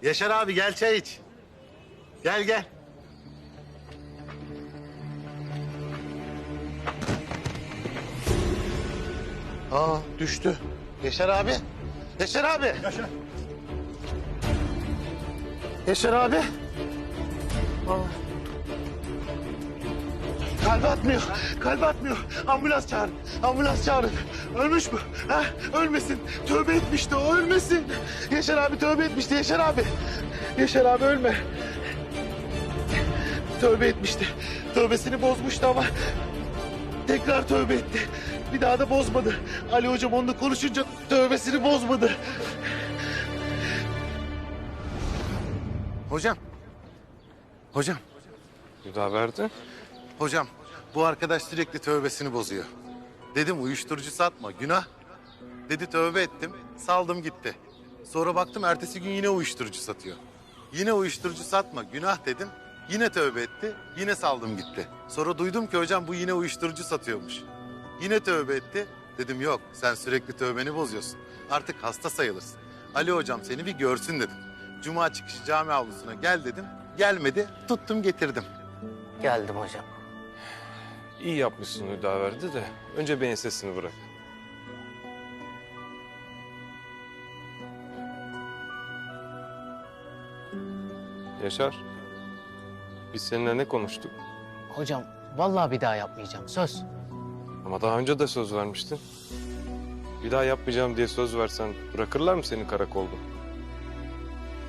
Yaşar abi gel çay iç. Gel gel. Aa düştü. Yaşar abi. Yaşar abi. Yaşar. Yaşar abi. Aa. Kalbi atmıyor. Kalbi atmıyor. Ambulans çağırın. Ambulans çağırın. Ölmüş mü? Ha? Ölmesin. Tövbe etmişti o. Ölmesin. Yaşar abi tövbe etmişti. Yaşar abi. Yaşar abi ölme. Tövbe etmişti. Tövbesini bozmuştu ama tekrar tövbe etti. Bir daha da bozmadı. Ali hocam onunla konuşunca tövbesini bozmadı. Hocam. Hocam. Hüdaverdi. Hocam bu arkadaş sürekli tövbesini bozuyor. Dedim uyuşturucu satma günah. Dedi tövbe ettim saldım gitti. Sonra baktım ertesi gün yine uyuşturucu satıyor. Yine uyuşturucu satma günah dedim. Yine tövbe etti yine saldım gitti. Sonra duydum ki hocam bu yine uyuşturucu satıyormuş. Yine tövbe etti. Dedim yok sen sürekli tövbeni bozuyorsun. Artık hasta sayılırsın. Ali hocam seni bir görsün dedim. Cuma çıkışı cami avlusuna gel dedim. Gelmedi tuttum getirdim. Geldim hocam. İyi yapmışsın Hüdaverdi de önce bir ensesini bırak. Yaşar, biz seninle ne konuştuk? Hocam vallahi bir daha yapmayacağım. Söz. Ama daha önce de söz vermiştin. Bir daha yapmayacağım diye söz versen bırakırlar mı seni karakolda?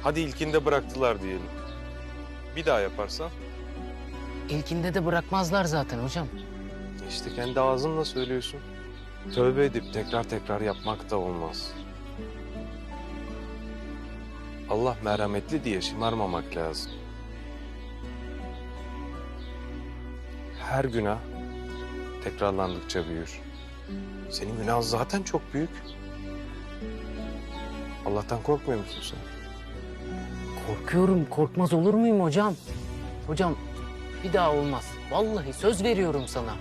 Hadi ilkinde bıraktılar diyelim. Bir daha yaparsan? İlkinde de bırakmazlar zaten hocam. İşte kendi ağzınla söylüyorsun. Tövbe edip tekrar tekrar yapmak da olmaz. Allah merhametli diye şımarmamak lazım. Her günah tekrarlandıkça büyür. Senin günahın zaten çok büyük. Allah'tan korkmuyor musun sen? Korkuyorum. Korkmaz olur muyum hocam? Hocam bir daha olmaz. Vallahi söz veriyorum sana.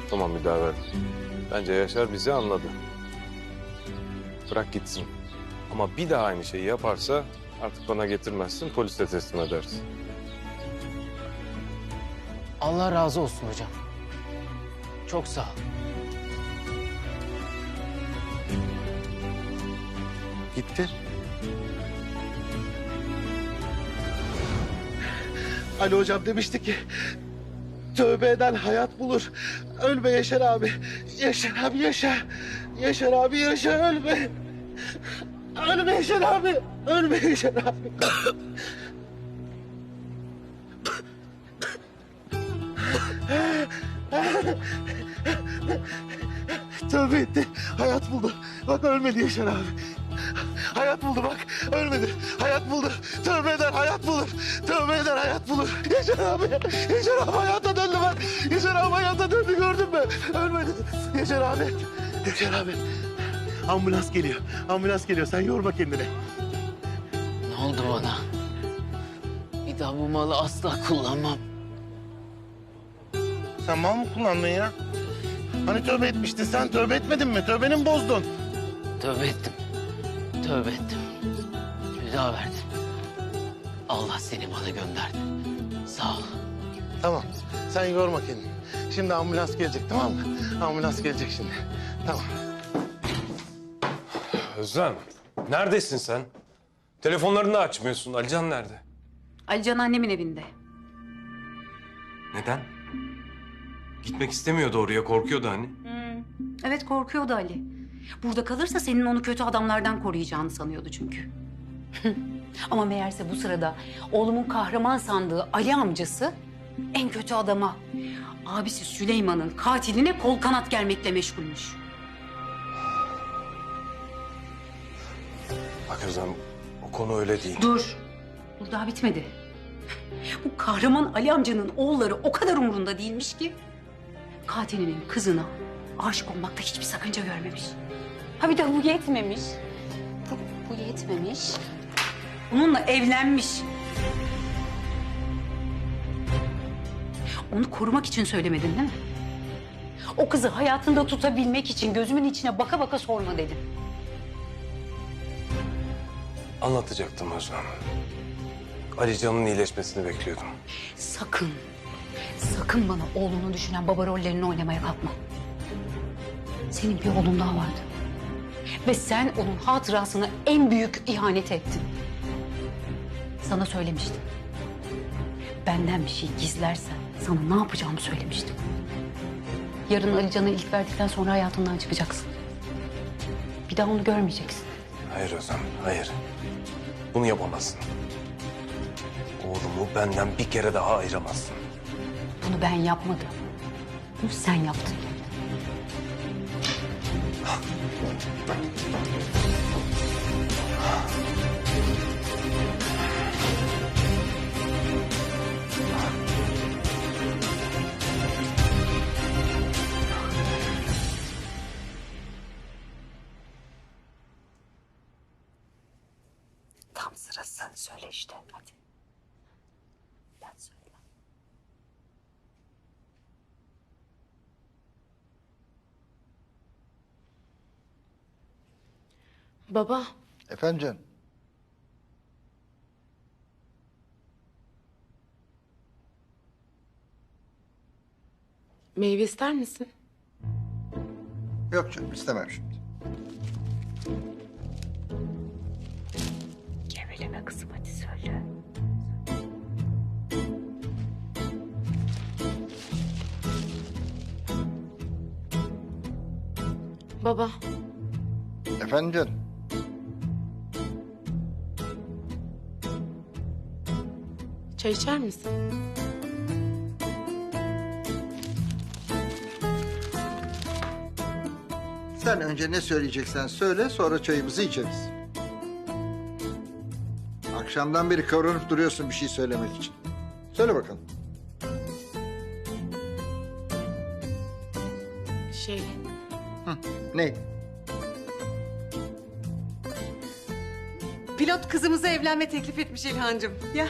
Tamam Müdaver. Bence Yaşar bizi anladı. Bırak gitsin. Ama bir daha aynı şeyi yaparsa artık bana getirmezsin, polise teslim edersin. Allah razı olsun hocam. Çok sağ ol. Gitti. Ali hocam demişti ki tövbe eden hayat bulur. Ölme Yaşar abi. Yaşar abi yaşa. Yaşar abi yaşa ölme. Ölme Yaşar abi. Ölme Yaşar abi. Tövbe etti. Hayat buldu. Bak ölmedi Yaşar abi. Hayat buldu bak. Ölmedi. Hayat buldu. Tövbe eder hayat bulur. Tövbe eder hayat bulur. Yaşar abi. Yaşar abi hayata döndü bak. Yaşar abi hayata döndü gördün mü? Ölmedi. Yaşar abi. Yaşar abi. Ambulans geliyor. Ambulans geliyor. Sen yorma kendini. Ne oldu bana? Bir daha bu malı asla kullanmam. Sen mal mı kullandın ya? Hani tövbe etmiştin sen? Tövbe etmedin mi? Tövbeni mi bozdun? Tövbe ettim. Tövbe ettim. Cüda verdim. Allah seni bana gönderdi. Sağ ol. Tamam. Sen yorma kendini. Şimdi ambulans gelecek tamam mı? Ambulans gelecek şimdi. Tamam. Özlem, neredesin sen? Telefonlarını da açmıyorsun. Alican nerede? Alican annemin evinde. Neden? Gitmek istemiyordu oraya, korkuyordu hani. Evet korkuyordu Ali. Burada kalırsa senin onu kötü adamlardan koruyacağını sanıyordu çünkü. Ama meğerse bu sırada oğlumun kahraman sandığı Ali amcası en kötü adama, abisi Süleyman'ın katiline kol kanat germekle meşgulmüş. Bak Özlem, o konu öyle değil. Dur. Dur daha bitmedi. Bu kahraman Ali amcanın oğulları o kadar umurunda değilmiş ki katilinin kızına aşık olmakta hiçbir sakınca görmemiş. Ha bir de bu yetmemiş. Bu yetmemiş. Onunla evlenmiş. Onu korumak için söylemedin değil mi? O kızı hayatında tutabilmek için gözümün içine baka baka sorma dedim. Anlatacaktım Özlem. Alican'ın iyileşmesini bekliyordum. Sakın, sakın bana oğlunu düşünen baba rollerini oynamaya kalkma. Senin bir oğlun daha vardı. Ve sen onun hatırasına en büyük ihanet ettin. Sana söylemiştim. Benden bir şey gizlersen sana ne yapacağımı söylemiştim. Yarın Alican'a ilk verdikten sonra hayatından çıkacaksın. Bir daha onu görmeyeceksin. Hayır Özlem, hayır. Bunu yapamazsın. Oğlumu benden bir kere daha ayıramazsın. Bunu ben yapmadım. Bunu sen yaptın. Tam sırası. Söyle işte hadi. Ben söyle. Baba, Efendim canım? meyve ister misin? Yok canım istemem şimdi. Geveleme kızım hadi söyle. Baba, Efendim canım? çay içer misin? Sen önce ne söyleyeceksen söyle sonra çayımızı içeriz. Akşamdan beri kıvranıp duruyorsun bir şey söylemek için. Söyle bakalım. Ne? Pilot kızımıza evlenme teklif etmiş İlhancığım. Ya.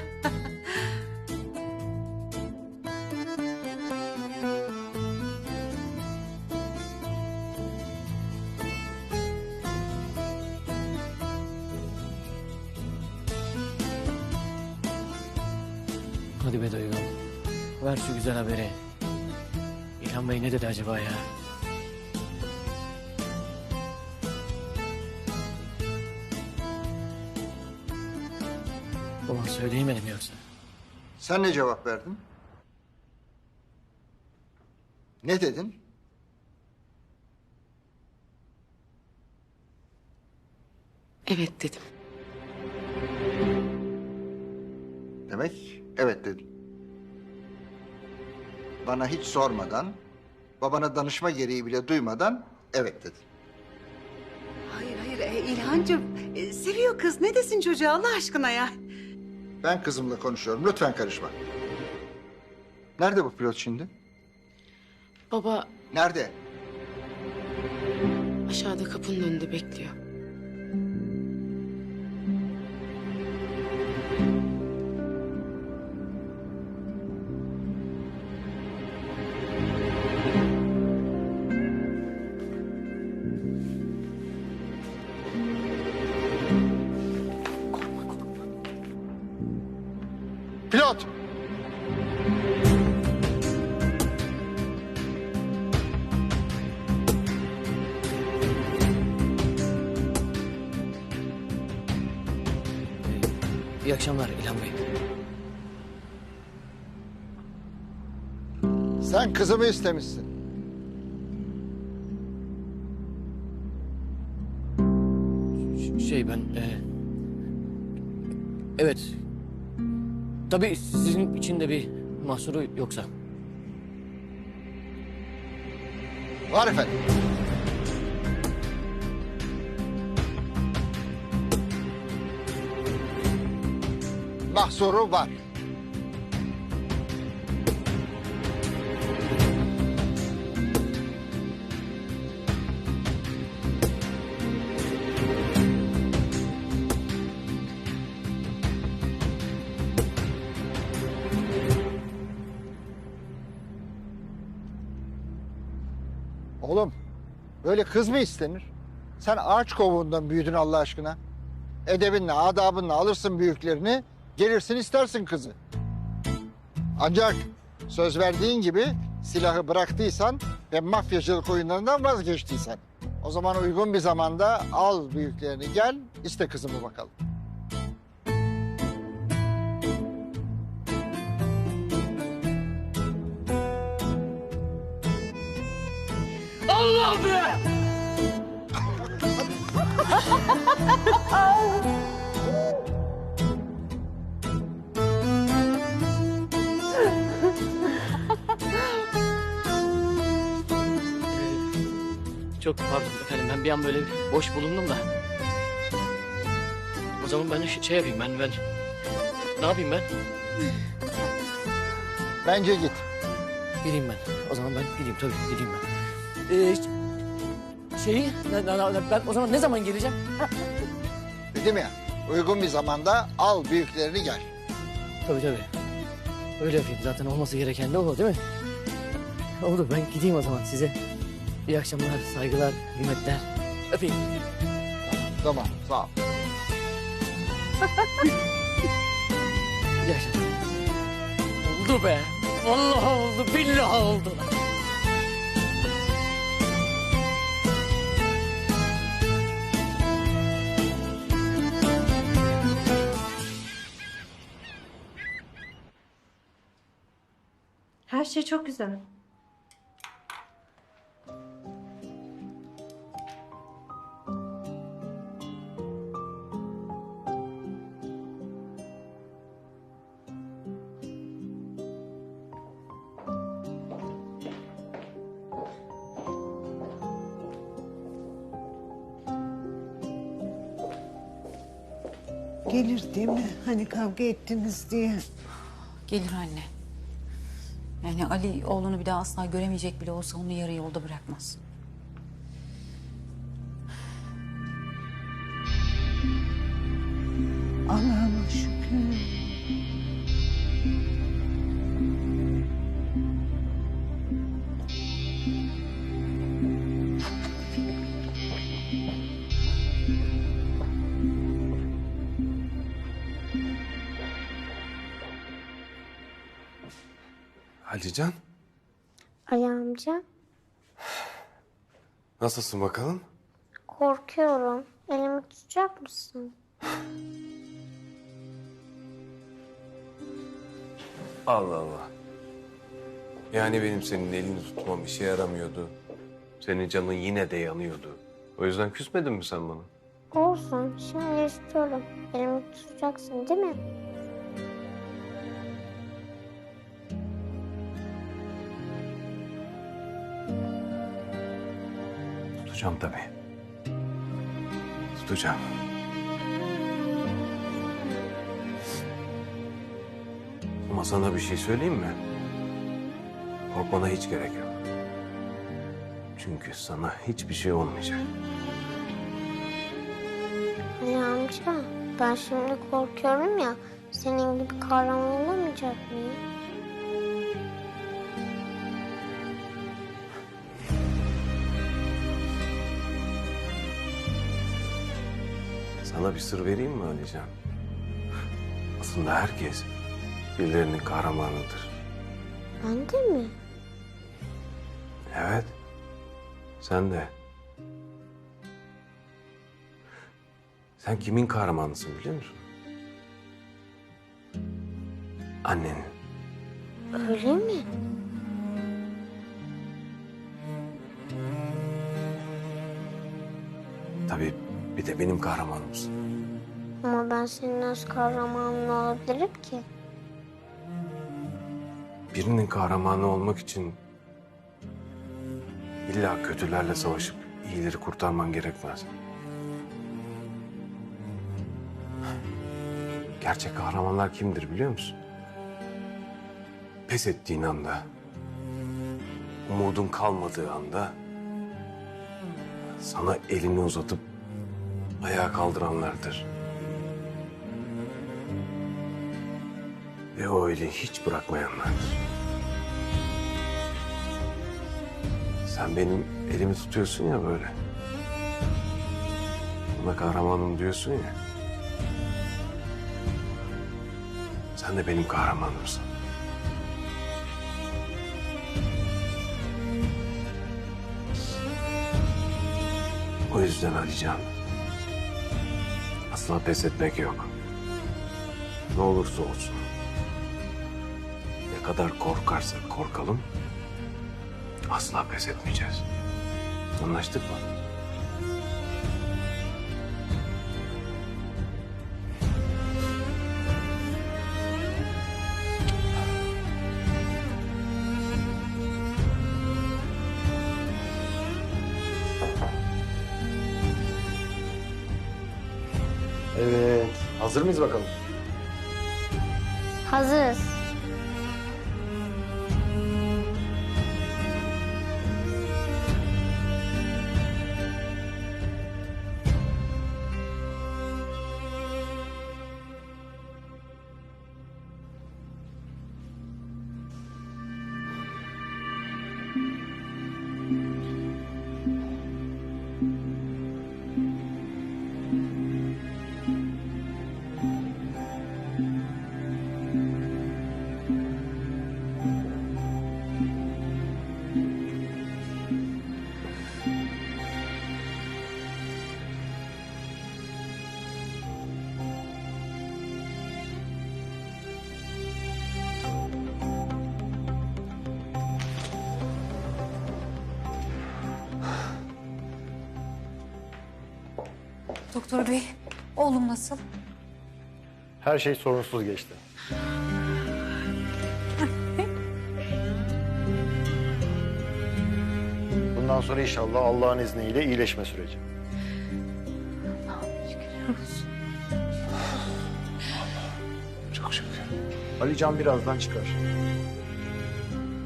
Hadi be Duygu. Ver şu güzel haberi. İlhan Bey ne dedi acaba ya? Ulan söyleyemedim yoksa. Sen ne cevap verdin? Ne dedin? Evet dedim. Demek evet dedin. Bana hiç sormadan, babana danışma gereği bile duymadan evet dedin. Hayır İlhancığım. Seviyor kız. Ne desin çocuğa Allah aşkına ya? Ben kızımla konuşuyorum. Lütfen karışma. Nerede bu pilot şimdi? Baba Nerede? aşağıda kapının önünde bekliyor. Pilot! İyi akşamlar İlhan Bey. Sen kızımı istemişsin. Şey ben... evet. Tabii sizin için de bir mahsuru yoksa. Var efendim. Mahsuru var. Oğlum, böyle kız mı istenir? Sen ağaç kovuğundan büyüdün Allah aşkına. Edebinle, adabınla alırsın büyüklerini, gelirsin istersin kızı. Ancak söz verdiğin gibi silahı bıraktıysan ve mafyacılık oyunlarından vazgeçtiysen, o zaman uygun bir zamanda al büyüklerini gel, iste kızımı bakalım. Allah be! Çok pardon efendim, ben bir an böyle boş bulundum da. O zaman ben şey yapayım, ben ne yapayım ben? Bence git. Gideyim ben. O zaman ben gideyim, tabii gideyim ben. Ben o zaman ne zaman geleceğim? Dedim ya, uygun bir zamanda al büyüklerini gel. Tabii. Öyle yapayım. Zaten olması gereken de o, değil mi? Oldu, ben gideyim o zaman size. İyi akşamlar, saygılar, hürmetler. Öpeyim. Tamam, sağ ol. İyi akşamlar. Oldu be. Vallahi oldu, billahi oldu. Her şey çok güzel. Gelir değil mi? Hani kavga ettiniz diye. Gelir anne. Yani Ali oğlunu bir daha asla göremeyecek bile olsa onu yarı yolda bırakmaz. Allah'ıma şükür. Alican, Ali amca, nasılsın bakalım? korkuyorum. Elimi tutacak mısın? Allah Allah. Yani benim senin elini tutmam işe yaramıyordu. Senin canın yine de yanıyordu. O yüzden küsmedin mi sen bana? Olsun, şimdi istiyorum. Elimi tutacaksın değil mi? Tutacağım tabii. Tutacağım. Ama sana bir şey söyleyeyim mi? Korkmana hiç gerek yok. Çünkü sana hiçbir şey olmayacak. Ali amca, ben şimdi korkuyorum ya. Senin gibi kahraman olamayacak mıyım? Sana bir sır vereyim mi Alican? Aslında herkes birilerinin kahramanıdır. Ben de mi? Evet. Sen de. Sen kimin kahramanısın biliyor musun? Annenin. Öyle mi? Tabii bir de benim kahramanımsın. Ama ben senin öz kahramanın olabilirim ki. Birinin kahramanı olmak için illa kötülerle savaşıp iyileri kurtarman gerekmez. Gerçek kahramanlar kimdir biliyor musun? Pes ettiğin anda, umudun kalmadığı anda sana elini uzatıp ayağa kaldıranlardır. Ve o eli hiç bırakmayanlardır. Sen benim elimi tutuyorsun ya böyle. Buna kahramanım diyorsun ya. Sen de benim kahramanımsın. O yüzden Alican, asla pes etmek yok. Ne olursa olsun. Ne kadar korkarsak korkalım, asla pes etmeyeceğiz. Anlaştık mı? Evet. Hazır mıyız bakalım? Hazırız. Doktor bey, oğlum nasıl? Her şey sorunsuz geçti. Bundan sonra inşallah Allah'ın izniyle iyileşme süreci. Çok şükür. Alican birazdan çıkar.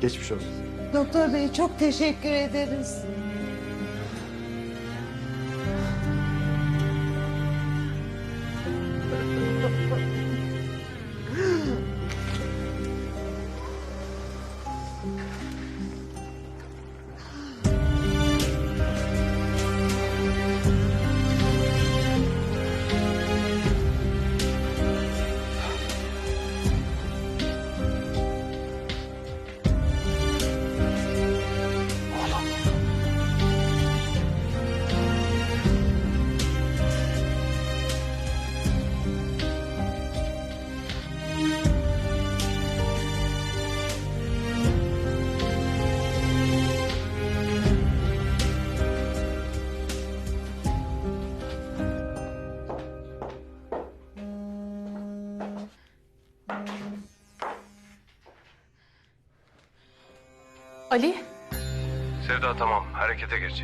Geçmiş olsun. Doktor bey çok teşekkür ederiz. Ali? Sevda tamam, harekete geç.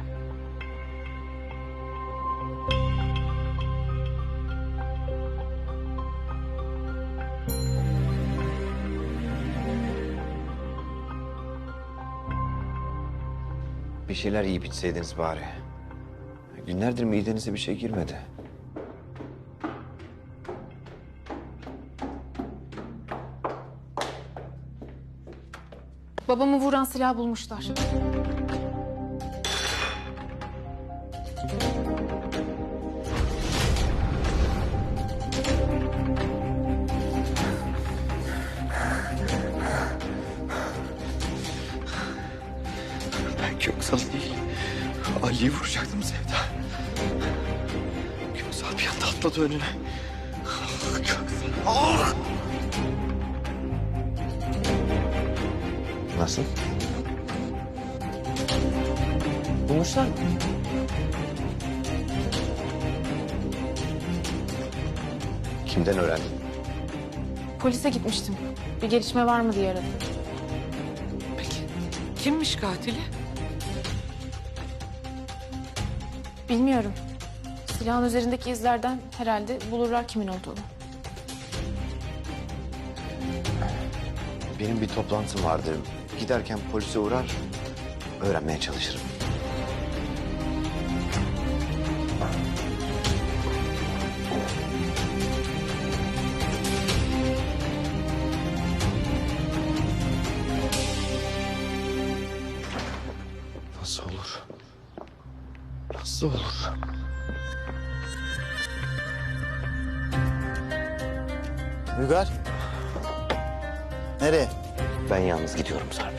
Bir şeyler yiyip içseydiniz bari. Günlerdir midenize bir şey girmedi. Babamı vuran silahı bulmuşlar. Ben Köksal değil, Ali'yi vuracaktım Sevda. Köksal bir anda atladı önüne. Köksal. Ah! Nasıl? Bulmuşlar mı? Kimden öğrendin? Polise gitmiştim. Bir gelişme var mı diye aradım. Kimmiş katili? Bilmiyorum. Silahın üzerindeki izlerden herhalde bulurlar kimin olduğunu. Benim bir toplantım vardı. Giderken polise uğrar, öğrenmeye çalışırım. Nasıl olur? Nasıl olur? Uygar. Nereye? Ben yalnız gidiyorum Sarp.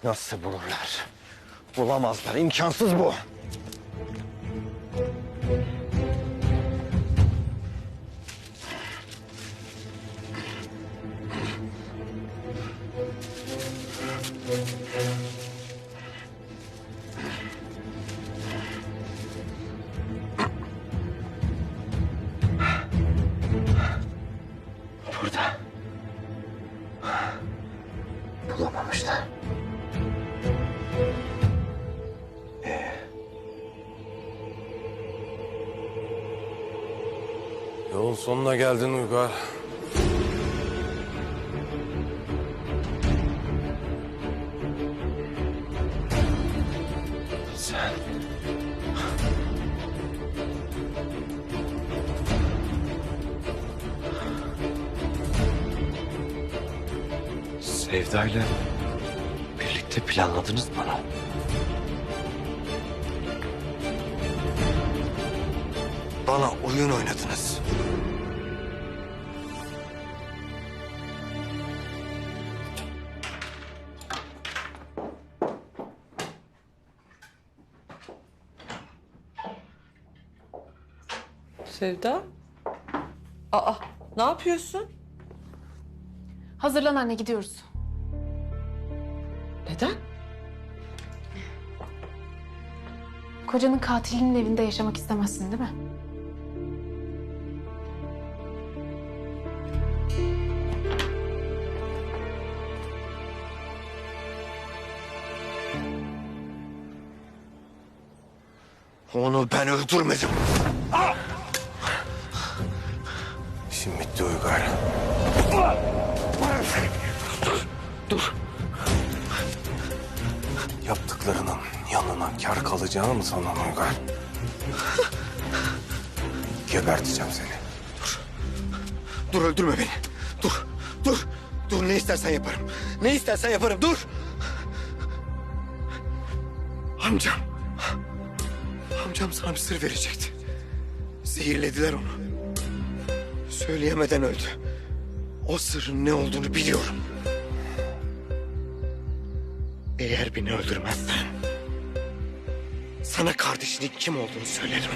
Nasıl bulurlar? Bulamazlar, imkansız bu. Burada. Bulamamışlar. Yolun sonuna geldin Uygar. Sen... Sevda'yla birlikte planladınız bana. Bana oyun oynadınız. Sevda? Aa, ne yapıyorsun? Hazırlan anne, gidiyoruz. Neden? Kocanın katilinin evinde yaşamak istemezsin değil mi? Onu ben öldürmedim. İşim bitti Uygar. Dur. Yaptıklarının yanına kar kalacağını mı sandın Uygar? Geberteceğim seni. Dur öldürme beni. Dur. Dur. Dur ne istersen yaparım. Ne istersen yaparım. Dur. Amcam. Amcam sana bir sır verecekti. Zehirlediler onu. Söyleyemeden öldü. O sırrın ne olduğunu biliyorum. Eğer beni öldürmezsen sana kardeşinin kim olduğunu söylerim.